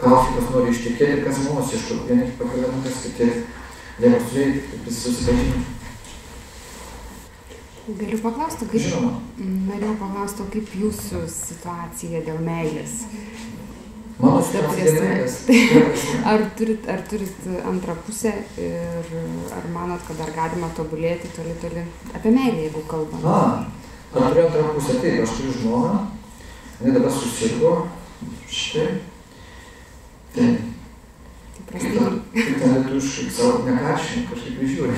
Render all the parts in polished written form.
klausimas nori ištekėti, kas žmonos ieško, vieni pakalbėtų, kas kiti nepasulėjai, visi susipažinti. Galiu paklausti, kaip... Žinoma. Norėjau paklausti, kaip jūsų situacija dėl meilės? Mano situacija dėl meilės? Ar turit antrą pusę ir ar manot, kad dar galima tobulėti toli apie meilę, jeigu kalbam? Ar turiu antrą pusę? Taip, aš turiu žmoną, jinai dabar susirgo, štai. Taip. Tai prastai. Kaip ten lietuviškai savo nekačinį kažkaip žiūri.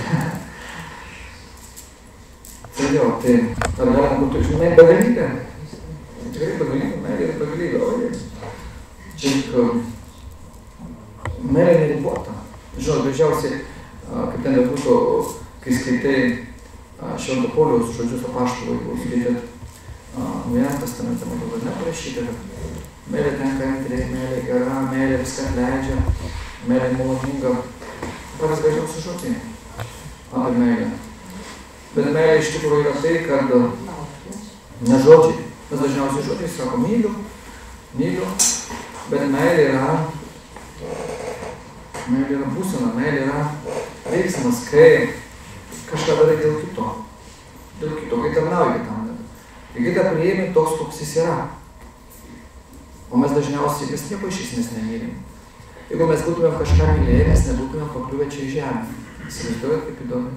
Tai jau, tai ar galima būtų žinai begalybę? Tikrai begalybė, meilė yra begalybė, o jie. Čia meilė neribota. Žinot, dažniausiai, kaip ten būtų, kai skaitai Švento Pauliaus žodžius apaštalų, jeigu skaitėt Naujajame testamente, matau, kad neparašyta, kad meilė tenka antriai, meilė gera, meilė viską atleidžia, meilė maloninga. Patys gražiausi žodžiai apie meilę. Bet meilė iš tikrųjų yra tai, kad ne žodžiai. Mes dažniausiai žodžiai sako myliu, bet meilė yra būsena, meilė yra veiksmas, kai kažką darai dėl kito, kai tarnauji kitam. Kai kitą priėmė toks, koks jis yra. O mes dažniausiai vis nieko iš esmės nemylim. Jeigu mes būtumėm kažką mylėję, mes nebūtumėm pakliuvę čia į žemę. Įsivaizduojat, kaip įdomi.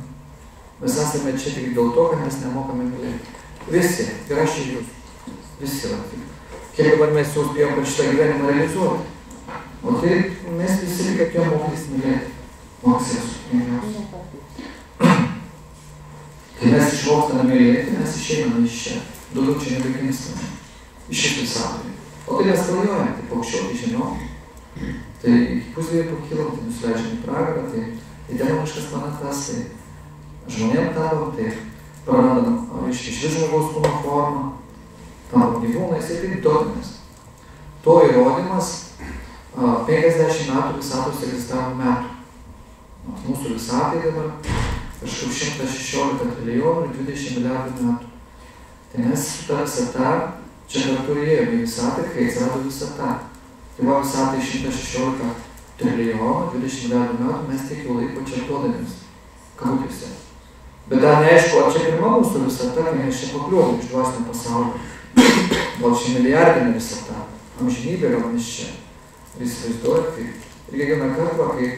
Mes esame čia tik dėl to, kad mes nemokame mylėti. Visi, ir aš ir jūs. Visi yra tik. Kiek dabar mes jau spėjom, kad šitą gyvenimą realizuoti. O tai mes visi tik atėjom mokytis mylėti. Moksės. Kai mes išmokstame mylėti, mes išeiname iš čia. Daugiau čia nebegimstame. Iš šitą visatai. O tai mes klajojame, tai paukščioti žemiau. Tai iki pusdėje pakylam, tai nusileidžiam į pragarą, tai įdėmam kažkas planetas, tai žmonėm tapom, tai prarandam iš žmogaus kūno formą, tapom gyvūnais, tai taip duodamės. To įrodymas 50 metų visatos egzistavimo metų. Mūsų visatai dabar kažkaip 116 trilijonų ir 20 milijardų metų. Tai mes šitą visatą čia kartu įėjome į visatą, kai atsirado visata. Tai buvo visatai 116 trilijonų, 20 milijardų metų, mes tiek jau laiko čia duodamės, kabutėse. Bet dar neaišku, ar čia pirma mūsų visata, kai mes čia pakliuvom iš dvasinio pasaulio. Gal čia milijardinė visata, amžinybė gal mes čia. Ir įsivaizduojat, tai ir kiekvieną kartą, kai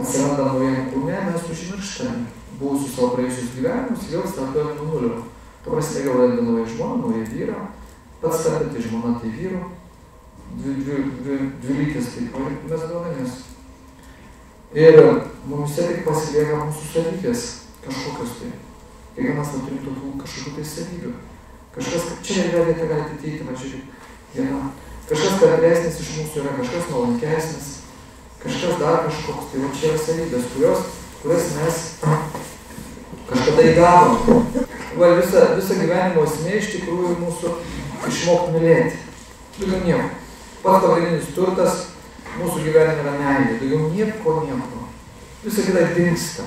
atsiranda naujam kūne, mes užmirštame buvusius savo praėjusius gyvenimus, vėl startuojame nuo nulio. To prasme vėl randa naują žmoną, naują vyrą, pats startati žmona tai vyru, dvi lytis taip mes duomės. Ir mumise tik pasilieka mūsų savybės kažkokios tai. Kiekvienas turim tokių kažkokių tai savybių. Kažkas, čia yra vieta galite ateiti, va žiūrėk, viena. Kažkas kartesnis iš mūsų yra, kažkas nuolankesnis, kažkas dar kažkoks, tai va čia yra savybės, kurias mes kažkada įgavom. Va visą gyvenimo esmė iš tikrųjų mūsų išmokti mylėti. Daugiau nieko. Pats pagrindinis turtas mūsų gyvenime yra meilė. Daugiau nieko. Visa kita dingsta.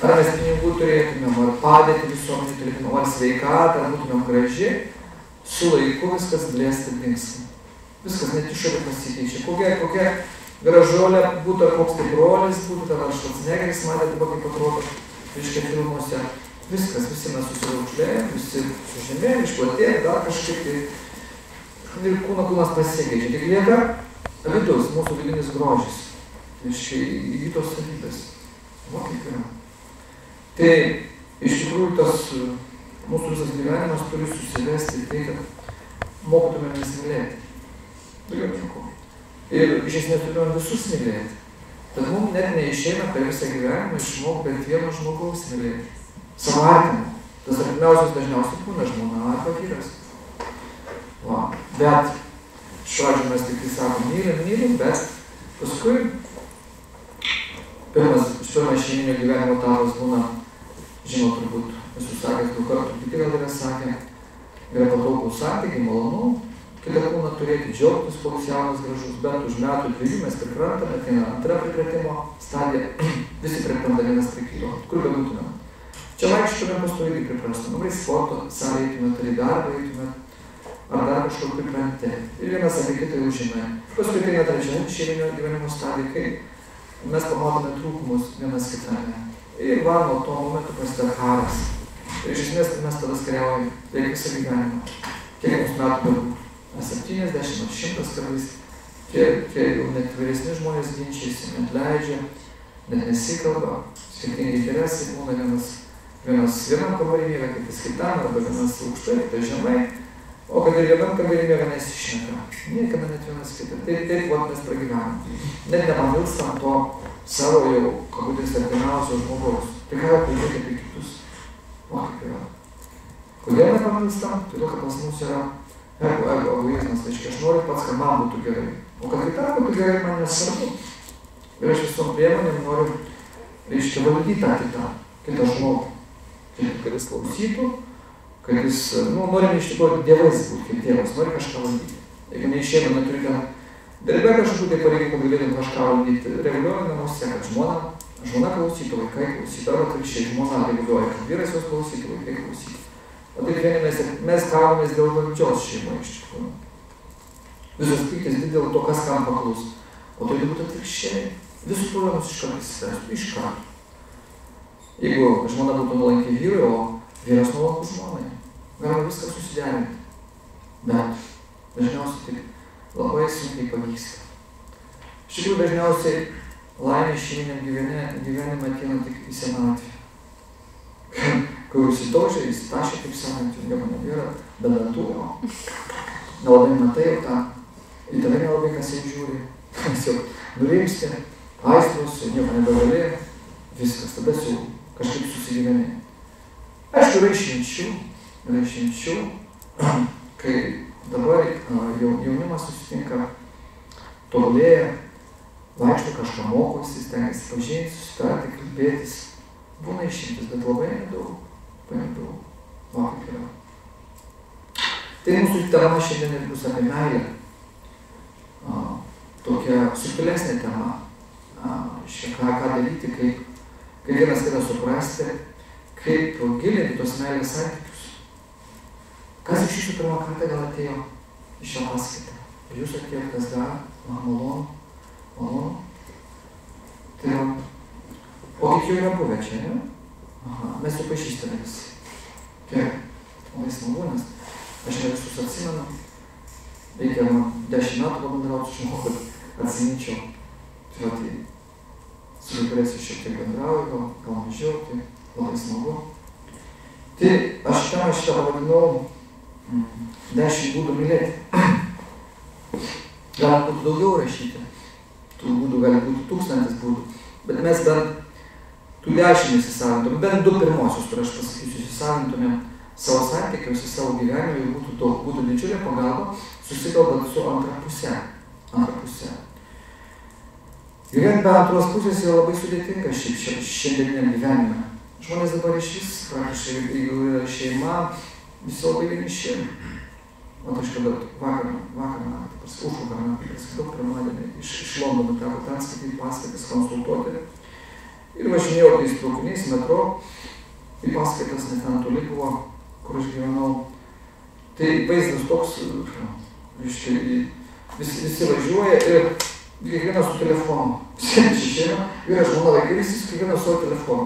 Ar mes pinigų turėtumėm, ar padėti visuomenį turėtumėm, ar sveikatą, ar būtumėm graži, su laiku viskas blėsta dingsta. Viskas net išorė pasikeičia. Kokia gražuolė būtų, ar koks tai brolis būtų, ar Švarcnegeris matė dabar kaip atrodo reiškia filmuose. Viskas, visi mes susiraukšlėjom, visi sužemėjom, išplatėjom, dar kažkaip tai ir kūnas pasikeičia. Tik lieka vidus, mūsų vidinis grožis. Reiškia įgytos savybės. Va kaip yra. Tai iš tikrųjų tas mūsų visas gyvenimas turi susivesti į tai, kad mokytumėmės mylėti. Daugiau nieko. Ir iš esmės turime visus mylėti. Tad mums net neišeina per visą gyvenimą išmokti bent vieno žmogaus mylėti. Savo artimą. Tas artimiausias dažniausiai būna žmona arba vyras. Va. Bet iš pradžių mes tik sakom mylim, bet paskui pirmas šeiminio gyvenimo etapas būna, žinot, turbūt esu sakęs 2 kartų, kiti gal yra sakę, yra patrauklūs santykiai, malonu, kitą kūną turėti, džiaugtis, koks jaunas gražus, bet už metų 2 mes priprantame, tai antra pripratimo stadija, visi pripranta vienas prie kito, kur bebūtumėm. Čia vaikščiutumėm pastoviai priprastumėm, į sporto salę eitumėt, ar į darbą eitumėt, ar dar kažkur pripranti. Ir vienas apie kitą jau žinai. Paskui ateina trečia šeiminio gyvenimo stadija, kai mes pamatome trūkumus vienas kitame. Ir va, nuo to momentu prasideda karas. Ir iš esmės mes tada skariaujame beveik visą gyvenimą. Kiek mums metų galbūt? 70 ar 100 kartais. Kiek jau net vyresni žmonės ginčiasi, net leidžia, net nesikalba. Skirtingi interesai būna vienas vienam kambarį miega, kitas kitam, arba vienas aukštai, kitas žemai. O kad ir vienam kambarį miega nesišneka. Niekada net vienas kitą. Taip mes pragyvenam. Net nepamilstam to savo jau, kabutės artimiausio žmogaus. Tai ką kalbėti apie kitus? O kaip yra. Kodėl nepamilstam? Todėl, kad pas mus yra egoizmas. Aš noriu pats, kad man būtų gerai. O kad kitam būtų gerai, man nesvarbu. Ir aš visom priemonėm noriu, reiškia, valdyti tą kitą žmogų. Kad jis klausytų, kad jis, norime iš tikrųjų dievais būti, kaip dievas, nori kažką valdyti. Jeigu neišėmė, neturi ten darbę kažkokių, tai pareikia, kad galėtum kažką valdyti. Reguliuoja namuose, kad žmona klausytų, vaikai klausytų, arba atvirkščiai žmona reguliuoja, kad vyras jos klausytų, vaikai klausytų. O taip mes kavomės dėl valdžios šeimoje iš tikrųjų. Visos pyktis dėl to, kas kam paklaus. O tai būtų atvirkščiai. Visus problemus iš karto įsispręstų, iš karto. Jeigu žmona būtų nuolanki vyrui, o vyras nuolankus žmonai, galima viską susiderinti. Bet dažniausiai tik labai sunkiai pavyksta. Iš tikrųjų dažniausiai laimė šeiminiam gyvenime ateina tik į senatvę. Kai užsidaužė, įsitašė kaip senatvė, nieko nebėra, be dantų, nelabai matai jau tą, į tave nelabai kas jau žiūri, nes jau nurimsti, aistros, nieko nebegalėjo, viskas, tada jau kažkaip susigyvenė. Aišku, yra išimčių, kai dabar jaunimas susitinka, tobulėja, vaikšto kažką mokosi, stengiasi pažinti, susitarti, kalbėtis. Būna išimtis, bet labai nedaug. Va, kaip yra. Tai mūsų tema šiandien ir bus apie meilę. Tokia subtilesnė tema. Ką daryti, kaip vienas kitą suprasti, kaip gilinti tos meilės santykius. Kas iš jūsų pirmą kartą gal atėjo į šią paskaitą? Jūs atėjo, kas dar? Malonu. Tai jau. O kiek jau yra buvę čia, ne? Aha, mes jau pažįstame visi. Gerai, labai smagu, nes aš ne visus atsimenu. Reikia 10 metų pabendrauti su žmogu, kad atsiminčiau. Tai su kuriais aš šiek tiek bendrauju, gal mažiau, tai labai smagu. Tai aš šitą pavadinau 10 būdų mylėti. Gali būti daugiau rašyti. Tų būdų gali būti 1000 būdų. Bet mes bent tų 10 įsisavintumėm, bent 2 pirmosius, kur aš pasakysiu, įsisavintumėm savo santykiuose, savo gyvenime ir būtų daug, būtų didžiulė pagalba, susikalbant su antra pusė. Gyventi be antros pusės yra labai sudėtinga šiandieniniam gyvenime. Žmonės dabar iš vis, praktiškai, jeigu yra šeima, visi labai vieniši. O aš kada vakar naktį, užvakar naktį, paskaitau pirmadienį iš Londono, teko ten skaityti paskaitas, konsultuoti. Ir važinėjau tais traukiniais, metro, į paskaitas, net ten toli buvo, kur aš gyvenau. Tai vaizdas toks, visi važiuoja ir kiekvienas su telefonu. Šeima, vyras, žmona, vaikai, visi kiekvienas su telefonu.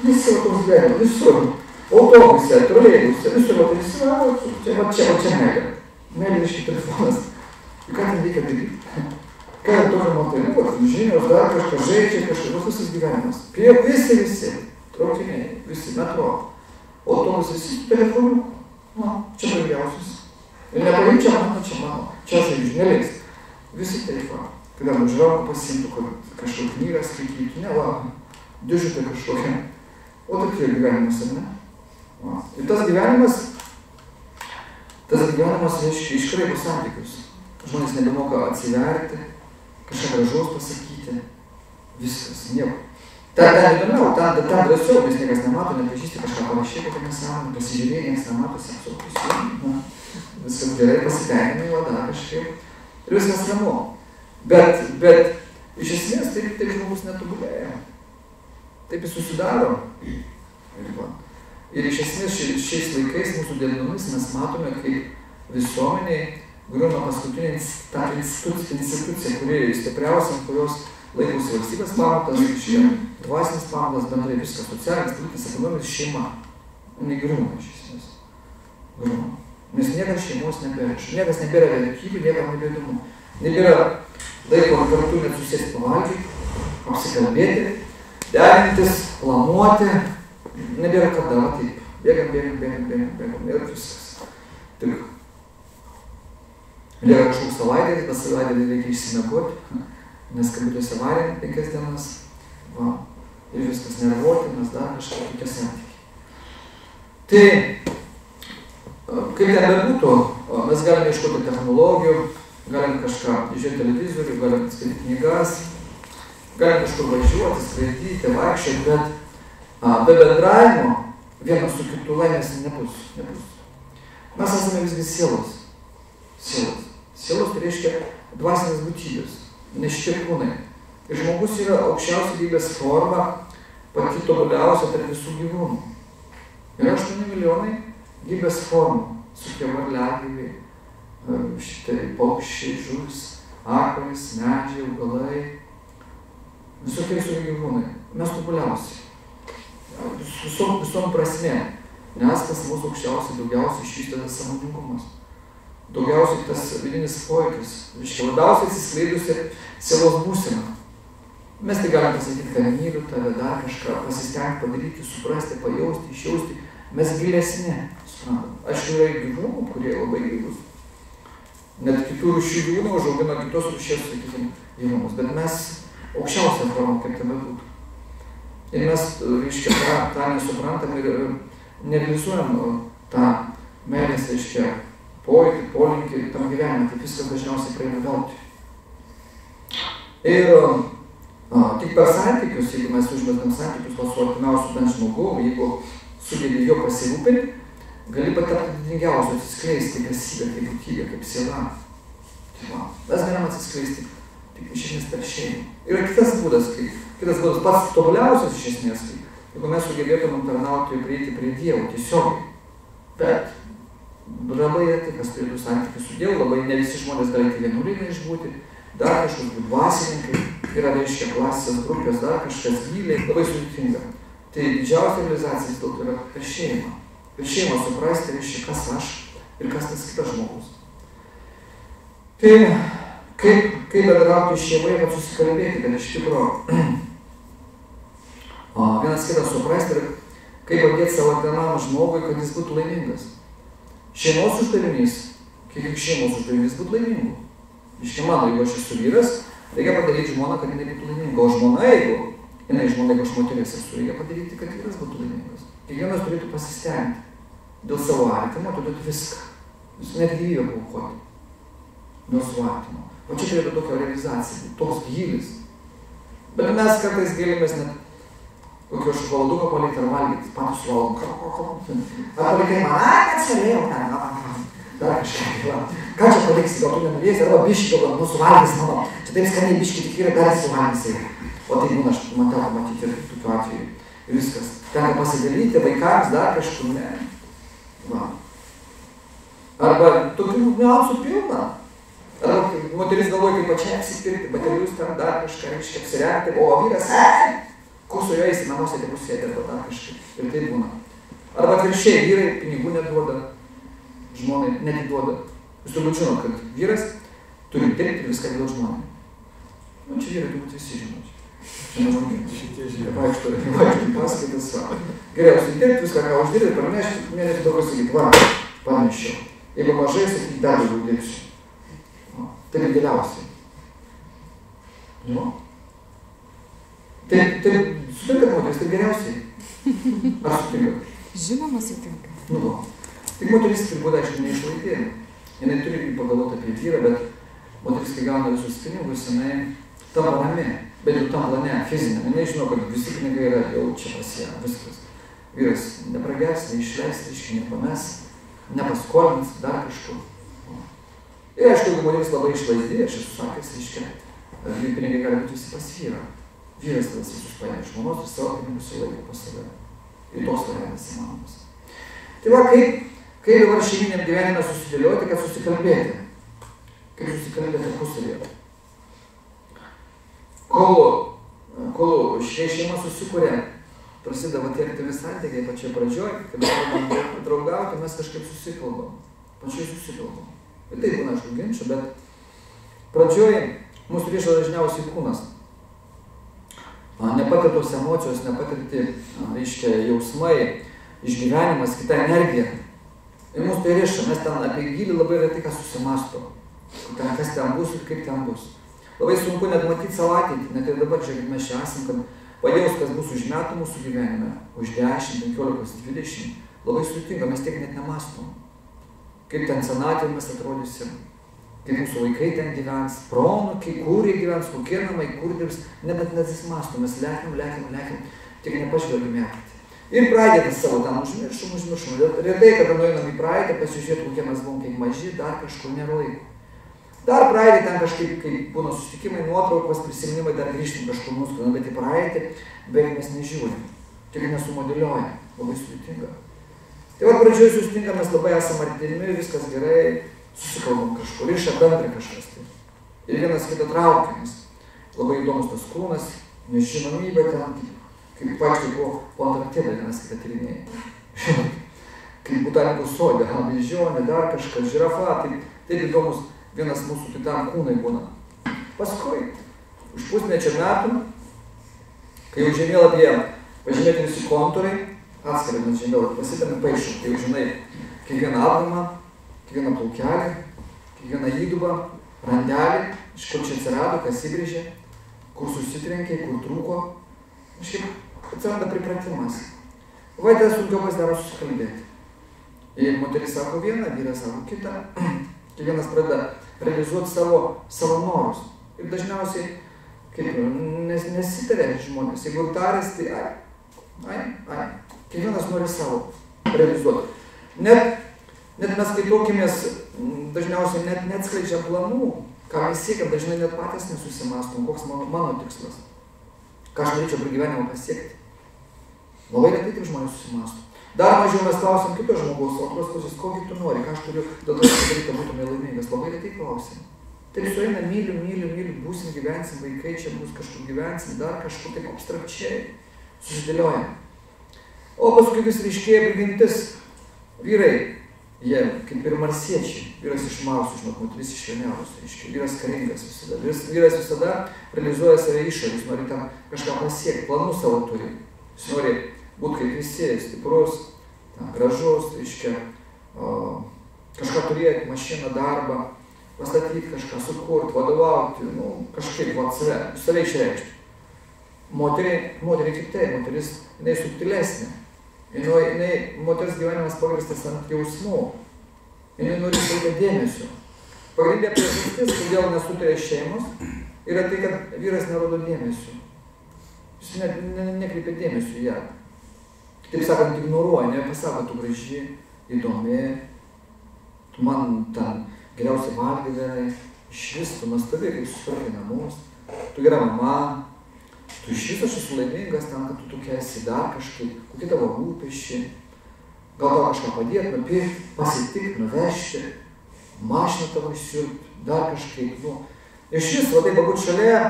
Visi va toks gyvenimo, visur. Autobuse, troleibuse, visur, čia meilė. Meilė reiškia telefonas. Ir ką ten reikia daryti? Ką jau tokio moteriuoti, žinios, dar kažką žaidžia, kažkas visas gyvenimas. Visi, traukiniai, visi, metro. Autobus, visi su telefonu. Čia brangiausius. Ir nepaim, čia mano, čia žaidžiu, neleis. Visi taip va. Kada už rankų pasimtų, kad kažkokią knygą skaitytų, ne va, dėžutė kažkokia. O tokie gyvenimas, ar ne? Va. Ir tas gyvenimas reiškia iškraipo santykius. Žmonės nebemoka atsiverti, kažką gražaus pasakyti. Viskas, nieko. Ten įdomiau, ten drąsiau, nes niekas nemato, nepažįsti kažką panašiai, kokią nesąmonę, pasižiūrėjai, niekas nemato, seksualus. Viskas gerai, pasitenkinai, va dar kažkaip. Ir viskas ramu. Bet iš esmės taip žmogus netobulėja. Taip jis susidaro. Ir iš esmės šiais laikais mūsų dienomis mes matome, kaip visuomeniai griūna paskutinė ta institucija, kuri stipriausia, kurios laikosi valstybės pamatas, dvasinis pamatas, bendrai viskas, socialinis, politinis, ekonominis, šeima. Negriūna iš esmės. Griūna. Nes niekas šeimos nebėra. Niekas nebėra vertybių, niekam nebėdumu. Nebėra laiko kartu net susėsti pavalgyti, apsikalbėti, derintis, planuoti. Nebėra kada, va taip. Bėgam ir viskas. Tik. Lieka kažkoks savaitėlis, bet savaitėlį reikia išsimegoti, nes kabutėse varėm 5 dienas, va, ir viskas nervuoti, nes dar kažką tokie santykiai. Tai, kaip ten bebūtų, mes galime ieškoti technologijų, galim kažką žiūrėti televizorių, galim skaityti knygas, galim kažkur važiuoti, skraidyti, vaikščioti, bet be bendravimo vienas su kitu laimės nebus. Mes esame visgi sielos. Sielos tai reiškia dvasinės būtybės, ne šitie kūnai. Ir žmogus yra aukščiausia gyvybės forma, pati tobuliausia tarp visų gyvūnų. Yra 8 milijonai gyvybės formų, sukie varliagyviai, šitai paukščiai, žuvys, akmenys, medžiai, augalai, visokie gyvūnai. Mes tobuliausiai. Visom prasmėm, nes tas mūsų aukščiausiai daugiausiai išvystytas sąmoningumas. Daugiausiai tas vidinis pojūtis, labiausiai atsiskleidusi sielos būsena. Mes tai galim pasakyti, kad myliu tave, dar kažką, pasistengti, padaryti, suprasti, pajausti, išjausti. Mes gilesni, suprantam. Aišku, yra gyvūnų, kurie labai gilus. Net kitų rūšių gyvūnų užaugino kitos rūšies, sakykim, gyvūnus. Bet mes aukščiausią formą, kaip tame būtų. Ir mes, reiškia, tą nesuprantam ir nerealizuojam tą meilės, reiškia, pojūtį, polinkį tam gyvenime, taip viskas dažniausiai praeina veltui. Ir tik per santykius, jeigu mes užmestam santykius su artimiausiu bent žmogum, jeigu sugebi jo pasirūpinti, gali patapti didingiausiu, atsiskleisti kaip esybė, kaip būtybė, kaip siela. Mes galim atsiskleisti tik iš esmės per šeimą. Yra kitas būdas pats tobuliausias iš esmės, jeigu mes sugebėtumėm tarnauti ir prieiti prie Dievo tiesiogiai. Bet labai retai, kas turėtų santykius su Dievu, labai ne visi žmonės gali vienuolyne išbūti, dar kažkoks būt dvasininkai, yra reiškia klasės grupės, dar kažkas giliai, labai sudėtinga. Tai didžiausia realizacija vis dėlto yra per šeimą. Per šeimą suprasti, reiškia, kas aš ir kas tas kitas žmogus. Tai kaip bendrauti šeimoje, kad susikalbėti, kad iš tikro vienas kitas suprasti ir kaip padėti savo artimam žmogui, kad jis būtų laimingas. Šeimos uždavinys, kiek šeimos uždavinys būtų laimingu. Iškia mano, jeigu aš esu vyras, reikia padaryti žmoną, kad jinai būtų laiminga. O žmona, jeigu aš moteris esu, reikia padaryti, kad vyras būtų laimingas. Kiekvienas turėtų pasistengti dėl savo artimo, turėtų viską. Jūs net gyvybę paaukoti. Dėl savo artimo. O čia turėtų tokia realizacija, toks gylis. Bet mes kartais gėlimės net kokio šokoladuko palikti ar valgyti, patys suvalgom. Ar palikai man, kad sėlėjau ten, dar kažką. Ką čia paliksi, gal tu nenorėsi, arba biškį, gal suvalgys mano. Čia taip skaniai biškį tik yra, dar suvalgys. O tai būna, aš matau pamatyti ir tokiu atveju. Ir viskas. Tenka pasidalyti vaikams, dar kažkur, ne. Va. Arba tokių niuansų pilna. Arba moteris galvoja, kaip pačiai apsipirkti, batelius ten dar kažką, reiškia apsirengti, o vyras, kur su juo eisi, namuose tėvų sėdė, arba dar kažkaip. Ir tai būna. Arba atvirkščiai, vyrai pinigų neduoda, žmonai netiduoda. Jūs turbūt žinot, kad vyras turi dirbti ir viską dėl žmonai. Nu, čia vyrai turbūt visi žinot. Šitie žinot. Vaikštų paskaitas. Geriausiai dirbti viską, ką uždirbti, parnešti, mėnesį daugiau sakyti, va, panešiau. Jeigu mažai, sakyti, dar daugiau dirbsiu. Tai geriausiai. Nu? Tai sutinkat moteris, tai geriausiai. Ar sutinkat? Žinoma, sutinka. Nu, va. Tik moteris turbūt, aišku, neišlaikė. Jinai turi pagalvoti apie vyrą, bet moteris, kai gauna visus pinigus, jinai tampa rami, bet jau tam plane, fizinė. Jinai žino, kad visi pinigai yra jau čia pas ją, viskas. Vyras nepragers, neišleis, reiškia, nepames, nepaskolins, dar kažkur. Ir aišku, jeigu moteris labai išlaidė, aš esu sakęs, reiškia, pinigai gali būti visi pas vyrą. Vyras tas visus paėmė žmonos ir savo pinigus sulaiko pas save. Ir tos variantas įmanomas. Tai va, kaip dabar šeiminiam gyvenime susidėlioti, kad susikalbėti. Kaip susikalbėti tarpusavyje. Kol šeima susikūrė, prasideda tie artimi santykiai pačioj pradžioj, kai mes draugauti, mes kažkaip susikalbam. Pačioj susikalbam. Ir tai būna aišku ginčio, bet pradžioj mūsų riša dažniausiai kūnas. Nepatirtos emocijos, nepatirti, jausmai, išgyvenimas, kita energija. Ir mūsų tai riša, mes ten apie gilį labai retai ką susimasto. Kas ten bus ir kaip ten bus. Labai sunku net matyti savo ateitį, net ir dabar, žiūrėkit, mes čia esam, kad pajaus, kas bus už metų mūsų gyvenime, už 10, 15, 20, labai sudėtinga, mes tiek net nemastom. Kaip ten senatvėje mes atrodysim, kaip mūsų vaikai ten gyvens, proanūkiai, kur jie gyvens, kokie namai, kur dirbs, net nesusimastom, mes lekiam, tik nepažvelgime ateitį. Ir praeitį savo ten užmiršom. Retai, kada nueinam į praeitį, pasižiūrėti, kokie mes buvom kaip maži, dar kažkur nėra laiko. Dar praeitį ten kažkaip, kai būna susitikimai, nuotraukos, prisiminimai, dar grįžtam kažkur nuskrendam, bet į praeitį beveik mes nežiūrim, tik nesumodeliuojam, labai sudėtinga. Tai va, pradžioje susitinkam, mes labai esam artimi, viskas gerai, susikalbam kažkur, riša bendrai kažkas. Tai. Ir vienas kitą traukiamis. Labai įdomus tas kūnas, nežinomybė ten, kaip vaikštai po Antarktidą vienas kitą tyrinėja. Kaip botanikos sode, bežionė, dar kažkas, žirafa, taip įdomus. Vienas mūsų kitam kūnai būna. Paskui, už pusmečio metų, kai jau žemėlapyje pažymėti visi kontūrai, atskiriamas žemėlapį pasitėme paišom, tai jau žinai kiekvieną apgamą, kiekvieną plaukelį, kiekvieną įdubą, randelį, iš kur čia atsirado, kas įbrėžė, kur susitrenkė, kur trūko. Kažkaip atsiranda pripratimas. Vaitė sunkiau pasidaro susikalbėti. Ir moteris sako vieną, vyras sako kitą. Kiekvienas pradeda realizuoti savo norus. Ir dažniausiai, kaip nesitarė žmonės, jeigu tarės, tai ai. Kiekvienas nori savo realizuoti. Net mes kai tokimės, dažniausiai net neatskleidžia planų, ką mes siekiam, dažnai net patys nesusimastom, koks mano tikslas. Ką aš norėčiau per gyvenimą pasiekti. Labai retai tik žmonės susimastom. Dar mažiau mes klausim kito žmogaus, o tos klausis, kokį tu nori, ką aš turiu dėl to padaryti, kad būtume laimingas. Labai retai klausim. Taip sueina, myliu, būsim, gyvensim, vaikai čia bus kažkur gyvensim, dar kažkur taip abstrakčiai susidėliojam. O paskui vis ryškėja prigimtis. Vyrai, jie kaip ir marsiečiai, vyras iš Marso, žinot, moteris iš Veneros, vyras karingas visada. Vyras visada realizuoja save išorę, jis nori tam kažką pasiekti, planų savo turi. Jis nori būti kaip visi, stiprus, gražus, kažką turėti, mašiną, darbą, pastatyti kažką, sukurti, vadovauti, kažkaip save išreikšti. Moteriai kaip tai, moteris, jinai subtilesnė. Moters gyvenimas pagristas ant jausmų. Jinai nori daugiau dėmesio. Pagrindinė priežastis, kodėl nesutarė šeimos, yra tai, kad vyras nerodo dėmesio. Jis nekreipia dėmesio į ją. Taip sakant, ignoruoja, nepasako, tu graži, įdomi, tu man ten geriausiai valgydavai, išvis tu nuostabi, kaip susitvarkai namus, tu gera mama, tu išvis aš esu laimingas ten, kad tu tokia esi dar kažkaip, kokie tavo rūpesčiai, gal tau kažką padėti, nupirkti, pasitikti, nuvežti, mašiną tavo išsiurbti, dar kažkaip, Išvis, va taip pabūt šalia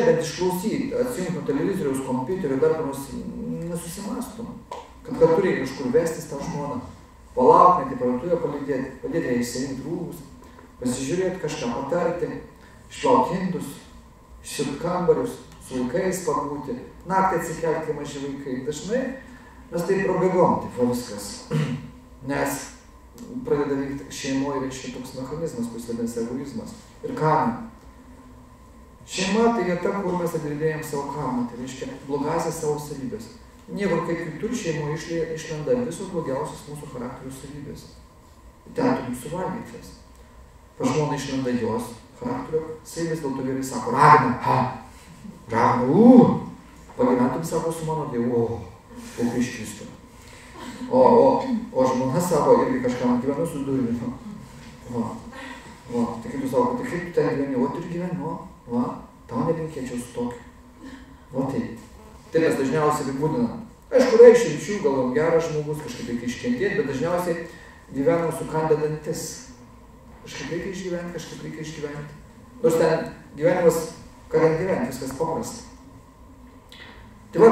bent išklausyti, atsijungti nuo televizoriaus, kompiuterio, dar panos nesusimastum, kad kartu reikia kažkur vestis tą žmoną, palaukti, parduotuvę padėti ją išsirinkti rūbus, pasižiūrėti kažką, patarti, išplauti indus, išsiurbti kambarius, su vaikais pabūti, naktį atsikelti, kai maži vaikai. Dažnai mes taip prabėgom, taip va viskas, nes pradeda vykti šeimoje reiškia toks mechanizmas, kuris vadinasi egoizmas ir karma. Šeima tai vieta, kur mes atgirdėjom savo karmą, tai reiškia blogasias savo savybės. Niekur kaip kitur šeimoje išlenda visos blogiausios mūsų charakterių savybės. Ten turim suvalgytis. Pa žmona išlenda jos charakterio savybės, dėl to vyrai sako, ragina, pagyventum sako su mano dievu, kokiu iškristų. O žmona sako, irgi kažkam gyvenu su durvinu. Tai kaip tu sako, tai kaip tu ten gyveni, o tu ir gyvenu. Tau nelinkėčiau su tokiu. Taip mes dažniausiai apibūdinam Aišku, yra išimčių, galvom geras žmogus, kažkaip reikia iškentėti, bet dažniausiai gyvenam sukandę dantis. Kažkaip reikia išgyventi. Nors ten gyvenimas, ką ten gyventi, viskas paprasta. Tai va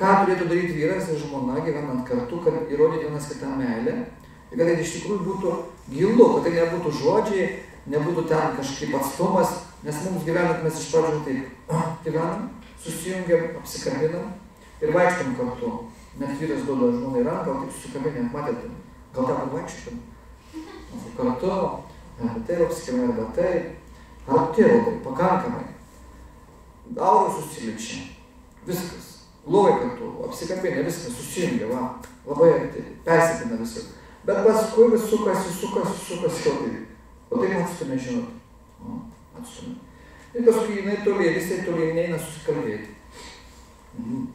ką turėtų daryti vyras ir žmona gyvenant kartu, kad įrodyti vienas kitą meilę ir kad tai iš tikrųjų būtų gilu, kad tai nebūtų žodžiai, nebūtų ten kažkaip atstumas, nes mums gyvenant mes iš pradžių taip gyvenam, susijungiam, apsikabinam ir vaikštam kartu. Net vyras duoda žmonai ranką, gal taip susikabinėm, matėte, gal ten vaikštam. Kartu, arba taip apsikabinam, arba taip, labai, pakankamai. Auros susiliečia, viskas. Lovai kartu, apsikabinė, viskas susijungia, va, labai arti, persipina viskas. Bet paskui vis sukasi jau taip. O taip atstumė, žinot. Atstumė. Ir paskui jinai toliai, visai toliai neina susikalbėti.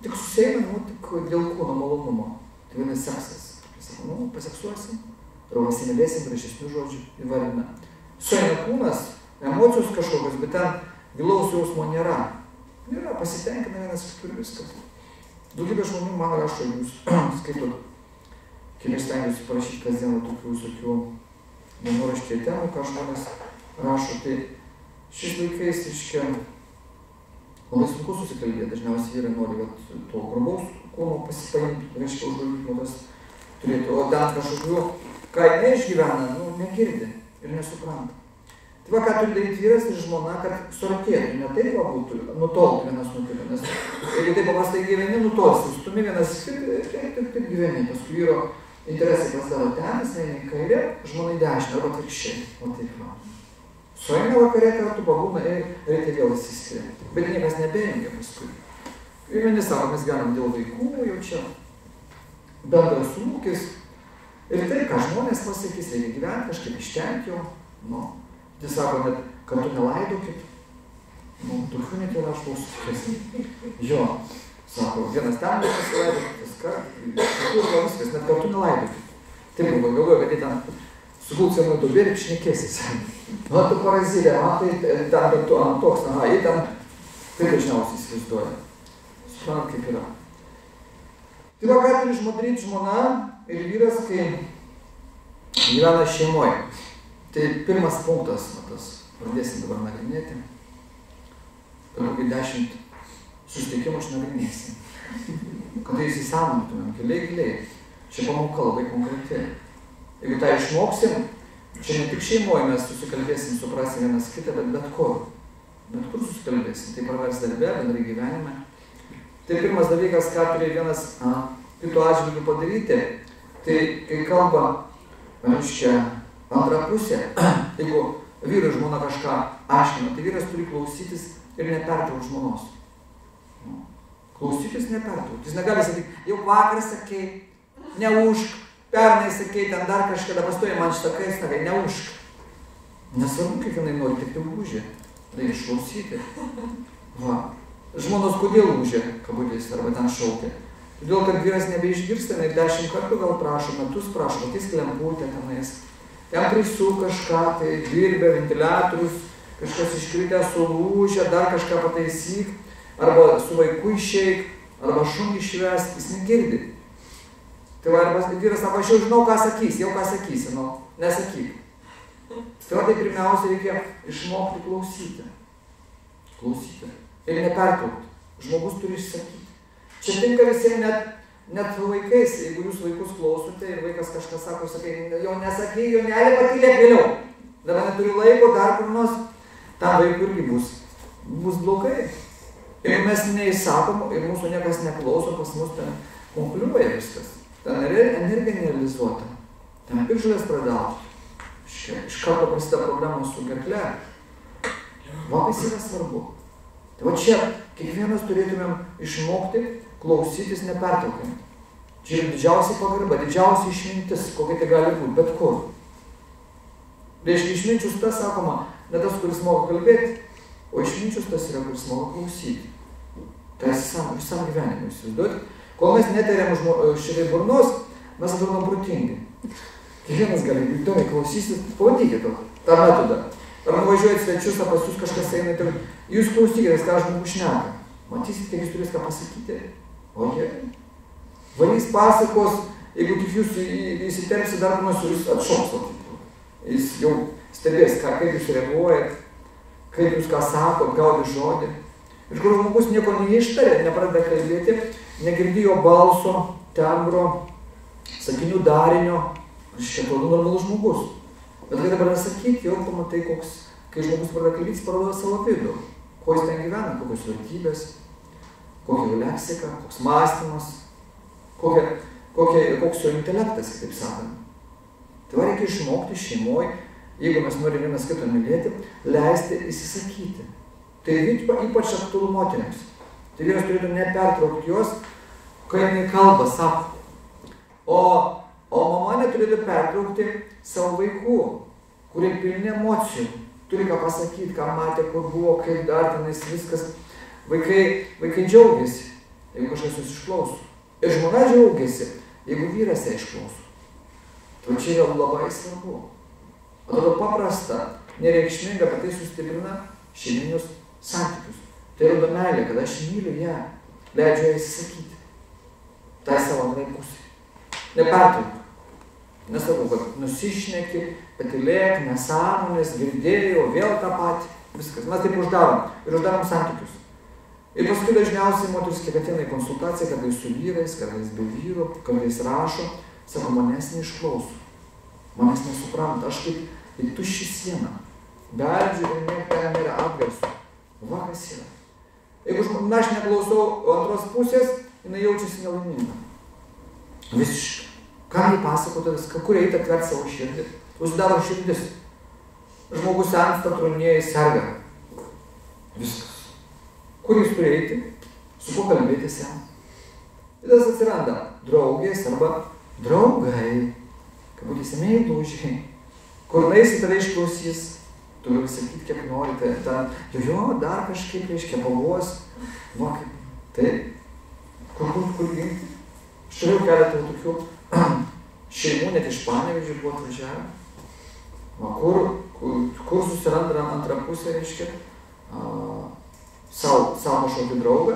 Tik susieina, tik dėl kūno malonumo. Tai vienas seksas. Sako, paseksuosim, arba pasimylėsim, gražesnių žodžių įvardina. Sueina kūnas, emocijos kažkokios, bet ten gilaus jausmo nėra. Nėra, pasitenkina vienas kitur viskas. Daugybė žmonių man rašo, jūs skaitot, kiek aš stengiuosi parašyti kasdieną tokių visokių dienoraštyje temų, ką žmonės rašo. Tai šiais laikais, reiškia, labai sunku susikalbėti. Dažniausiai vyrai nori to grubaus kūno pasipaimti, reiškia, užvaldyt turėti. O ten kažkokių, ką jinai išgyvena, negirdi ir nesupranta. Tai va, ką turi daryti vyras ir žmona, kad suartėtų, ne taip va būtų, nutoltų vienas nuo kito. Nes jeigu taip paprastai gyveni, nutolsi, stumi vienas taip gyveni. Paskui vyro interesai pasidaro ten, jis eina į kairę, žmona į dešinę, arba atvirkščiai. O taip va. Sueina vakare kartu, pabūna ir reikia vėl įsiskiria. Bet niekas nebeengia paskui. Ir vieni sako, mes galim dėl vaikų, jau čia bendras ūkis. Ir tai, ką žmonės pasakys, reikia gyventi, kažkaip ištenti jo. Tai sako, net kartu nelaidokit. Tokių net yra aš klausytis. Jo, sako, vienas ten pasilaidokit, tas viskas, net kartu nelaidokit. Taip, galvoju, kad jie ten sugults vienoj duobė ir šnekėsis. Tu parazylė, tai ten tu ant toks, jie ten tai dažniausiai įsivaizduoja. Suprant, kaip yra. Tai va, ką turi daryti žmona ir vyras, kai gyvena šeimoje. Tai pirmas punktas, pradėsim dabar nagrinėti. Per kokį 10 susitikimų aš nagrinėsim. Kad tai įsisąmonintumėm giliai. Čia pamoka labai konkreti. Jeigu tą išmoksim, čia ne tik šeimoje mes susikalbėsim, suprasim vienas kitą, bet kur. Bet kur susikalbėsim. Tai pravers darbe, bendrai gyvenime. Tai pirmas dalykas, ką turi vienas kito atžvilgiu padaryti, tai kai kalba, reiškia, antra pusė, jeigu vyrai žmona kažką aiškina, tai vyras turi klausytis ir nepertraukti žmonos. Klausytis nepertraukti. Jis negali sakyti, jau vakar sakei, neužk, pernai sakei, ten dar kažkada pastoji man šitą kaistą, neužk. Nesvarbu, kiekvienai nori, tik tai užė. Tai išklausyti. Va. Žmonos kodėl užė, kabutės, arba ten šaukia. Todėl, kad vyras nebeišgirsta, ir 10 kartų gal prašo, metus prašo, matys klemputę tenais. Ten prisų kažką, tai dirbė, ventiliatorius, kažkas iškritę, sulūžę, dar kažką pataisyk, arba su vaiku išeik, arba šunį išvest, jis negirdi. Tai va, arba vyras sako, aš jau žinau, ką sakysi, nesakyk. Tai va, tai pirmiausia reikia išmokti klausyti. Klausyti. Ir nepertraukti. Žmogus turi išsakyti. Čia tinka visiems net vaikais, jeigu jūs vaikus klausote ir vaikas kažką sako, sakai, jo nesakai, jo nelė patylėk vėliau. Dabar neturiu laiko, dar kur nors, tam vaikų irgi bus blogai. Ir mes neįsakom, ir mūsų niekas neklauso, pas mus ten konkuliuoja viskas. Ten energija nerealizuota. Ten piržalės pradauti. Iš karto prasideda problemos su gerkle. Vakas yra svarbu. Tai va čia kiekvienas turėtumėm išmokti klausytis nepertraukiant. Čia yra didžiausia pagarba, didžiausia išmintis, kokia tai gali būti, bet kur. Reiškia, išminčius tas, sakoma, ne tas, kuris moka kalbėti, o išminčius tas yra, kuris moka klausyti. Tai visam gyvenimui, įsivaizduoti. Kol mes neteriam šitai burnos, mes atrodom protingi. Kiekvienas gali įdomiai klausytis, pavadykite tą metodą. Ar nuvažiuojat svečius, ar pas jūs kažkas eina, tai jūs klausykitės, ką žmogus šneka. Matysit, kiek jūs turės ką pasakyti. O gerai. Valys pasakos, jeigu tik jūs įsiterpsi dar nors, jūs atšoks. Jis jau stebės, kaip jūs reaguojat, kaip jūs ką sakot, gaudė žodį. Iš kur žmogus nieko neištarė, nepradeda kalbėti, negirdėjo balso, tembro, sakinių darinio, šia atrodo normalus žmogus. Bet kai dabar sakyti, jau pamatai, kai žmogus pradeda kalbėti, jis parodo savo vidų. Ko jis ten gyvena, kokios vertybės, kokia leksika, koks mąstymas, koks jo intelektas, kitaip sakant. Tai reikia išmokti šeimoje, jeigu mes norime vienas kitą mylėti, leisti įsisakyti. Tai ypač aktualu moteriams. Tai vyras turėtų nepertraukti jos, kai jinai kalba, sako. O mama neturėtų pertraukti savo vaikų, kurie pilni emocijų. Turi ką pasakyti, ką matė, kur buvo, kaip dar tenais viskas. Vaikai džiaugiasi, jeigu kažkas jūs išklauso. Ir žmona džiaugiasi, jeigu vyras ją išklauso. Tai čia yra labai svarbu. Atrodo paprasta, nereikšminga, bet tai sustiprina šeiminius santykius. Tai rodo meilė, kad aš myliu ją, leidžiu ją įsisakyti. Tai savo antrai pusė. Nepertrauk. Nesakau, kad nusišneki, patylėk, nesąmonės, girdėjau, vėl tą patį. Viskas. Mes taip uždarom. Ir uždarom santykius. Ir paskui dažniausiai moteris kiek ateina į konsultaciją, kartais su vyrais, kartais be vyrų, kartais rašo, sako, manęs neišklauso. Manęs nesupranta. Aš kaip tušči siena. Beldžiu ir ten nėra atgarsių. Va kas yra. Jeigu aš neklausau antros pusės, jinai jaučiasi nelaiminga. Visiškai. Ką jį pasakoti viską, kur eiti atverti savo širdį. Uždaro širdis. Žmogus sensta, trūnėja, serga. Viskas. Kur jis turi eiti? Su kuo kalbėtis jam? Ir tas atsiranda draugės arba draugai. Kabutėse meilužiai. Kur naisi tave išklausys, tu gali sakyti, kiek nori, dar kažkaip reiškia pavos. Va kaip. Taip. Kur ginti? Aš turėjau keletą tokių šeimų, net iš Panevėžio buvo atvažiavę. Kur susiranda antrą pusę, reiškia, savo kažkokį draugą,